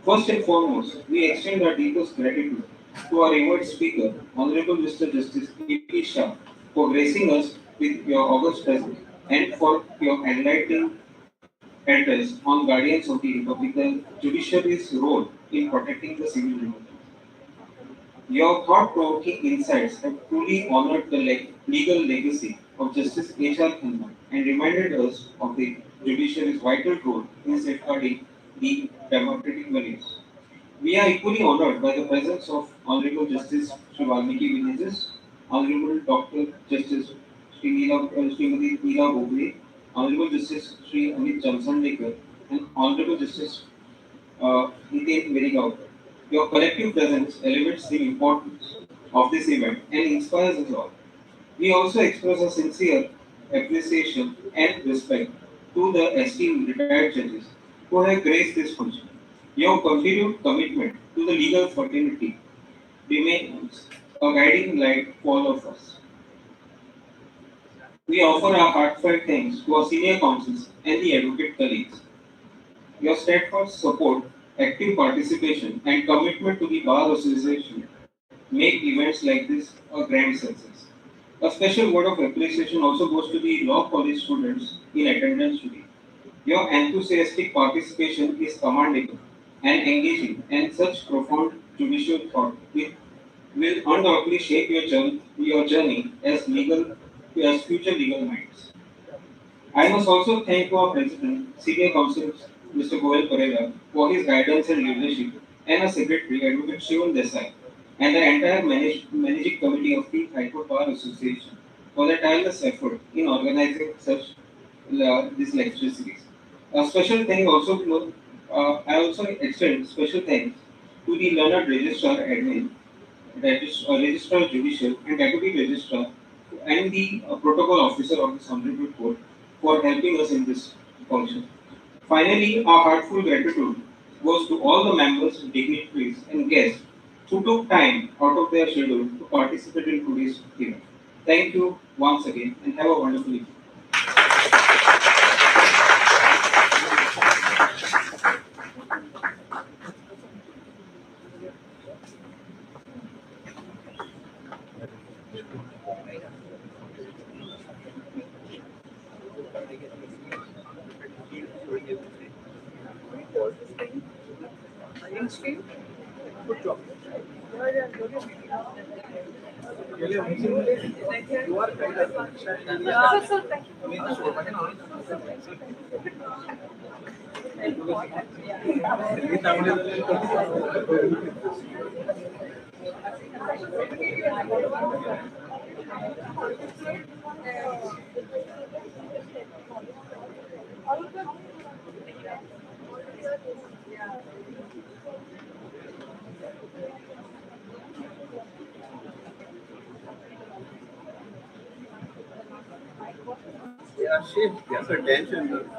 First and foremost, we extend our deepest gratitude to our revered speaker, Honorable Mr. Justice A.P. Shah, for gracing us with your august presence and for your enlightening address on Guardians of the Republic, the judiciary's role in protecting the civil liberties. Your thought-provoking insights have truly honored the legal legacy of Justice H.R. Khanna and reminded us of the judiciary's vital role in safeguarding the democratic values. We are equally honored by the presence of Honorable Justice Sri Valmiki Menezes, Honorable Dr. Justice Srimati Neela Bukle, Honorable Justice Sri Amit Jamsandekar, and Honorable Justice Hiten Vinegaonkar. Your collective presence elevates the importance of this event and inspires us all. We also express a sincere appreciation and respect to the esteemed retired judges who have graced this function. Your continued commitment to the legal fraternity remains a guiding light for all of us. We offer our heartfelt thanks to our senior counsels and the advocate colleagues. Your steadfast support, active participation, and commitment to the Bar Association make events like this a grand success. A special word of appreciation also goes to the law college students in attendance today. Your enthusiastic participation is commendable and engaging, and such profound judicial thought will undoubtedly shape your journey as future legal minds. I must also thank our President, Senior Counsel Mr. Goel Pereira for his guidance and leadership, and our Secretary, Advocate Shivan Desai, and the entire managing committee of the High Court Bar Association for their tireless effort in organizing this lecture series. A special thank I also extend special thanks to the learned registrar admin, registrar judicial, and deputy registrar, and the protocol officer of this honorable court for helping us in this function. Finally, our heartfelt gratitude goes to all the members, dignitaries, and guests who took time out of their schedule to participate in today's event. Thank you once again, and have a wonderful evening. Yeah, shit. That's a tension.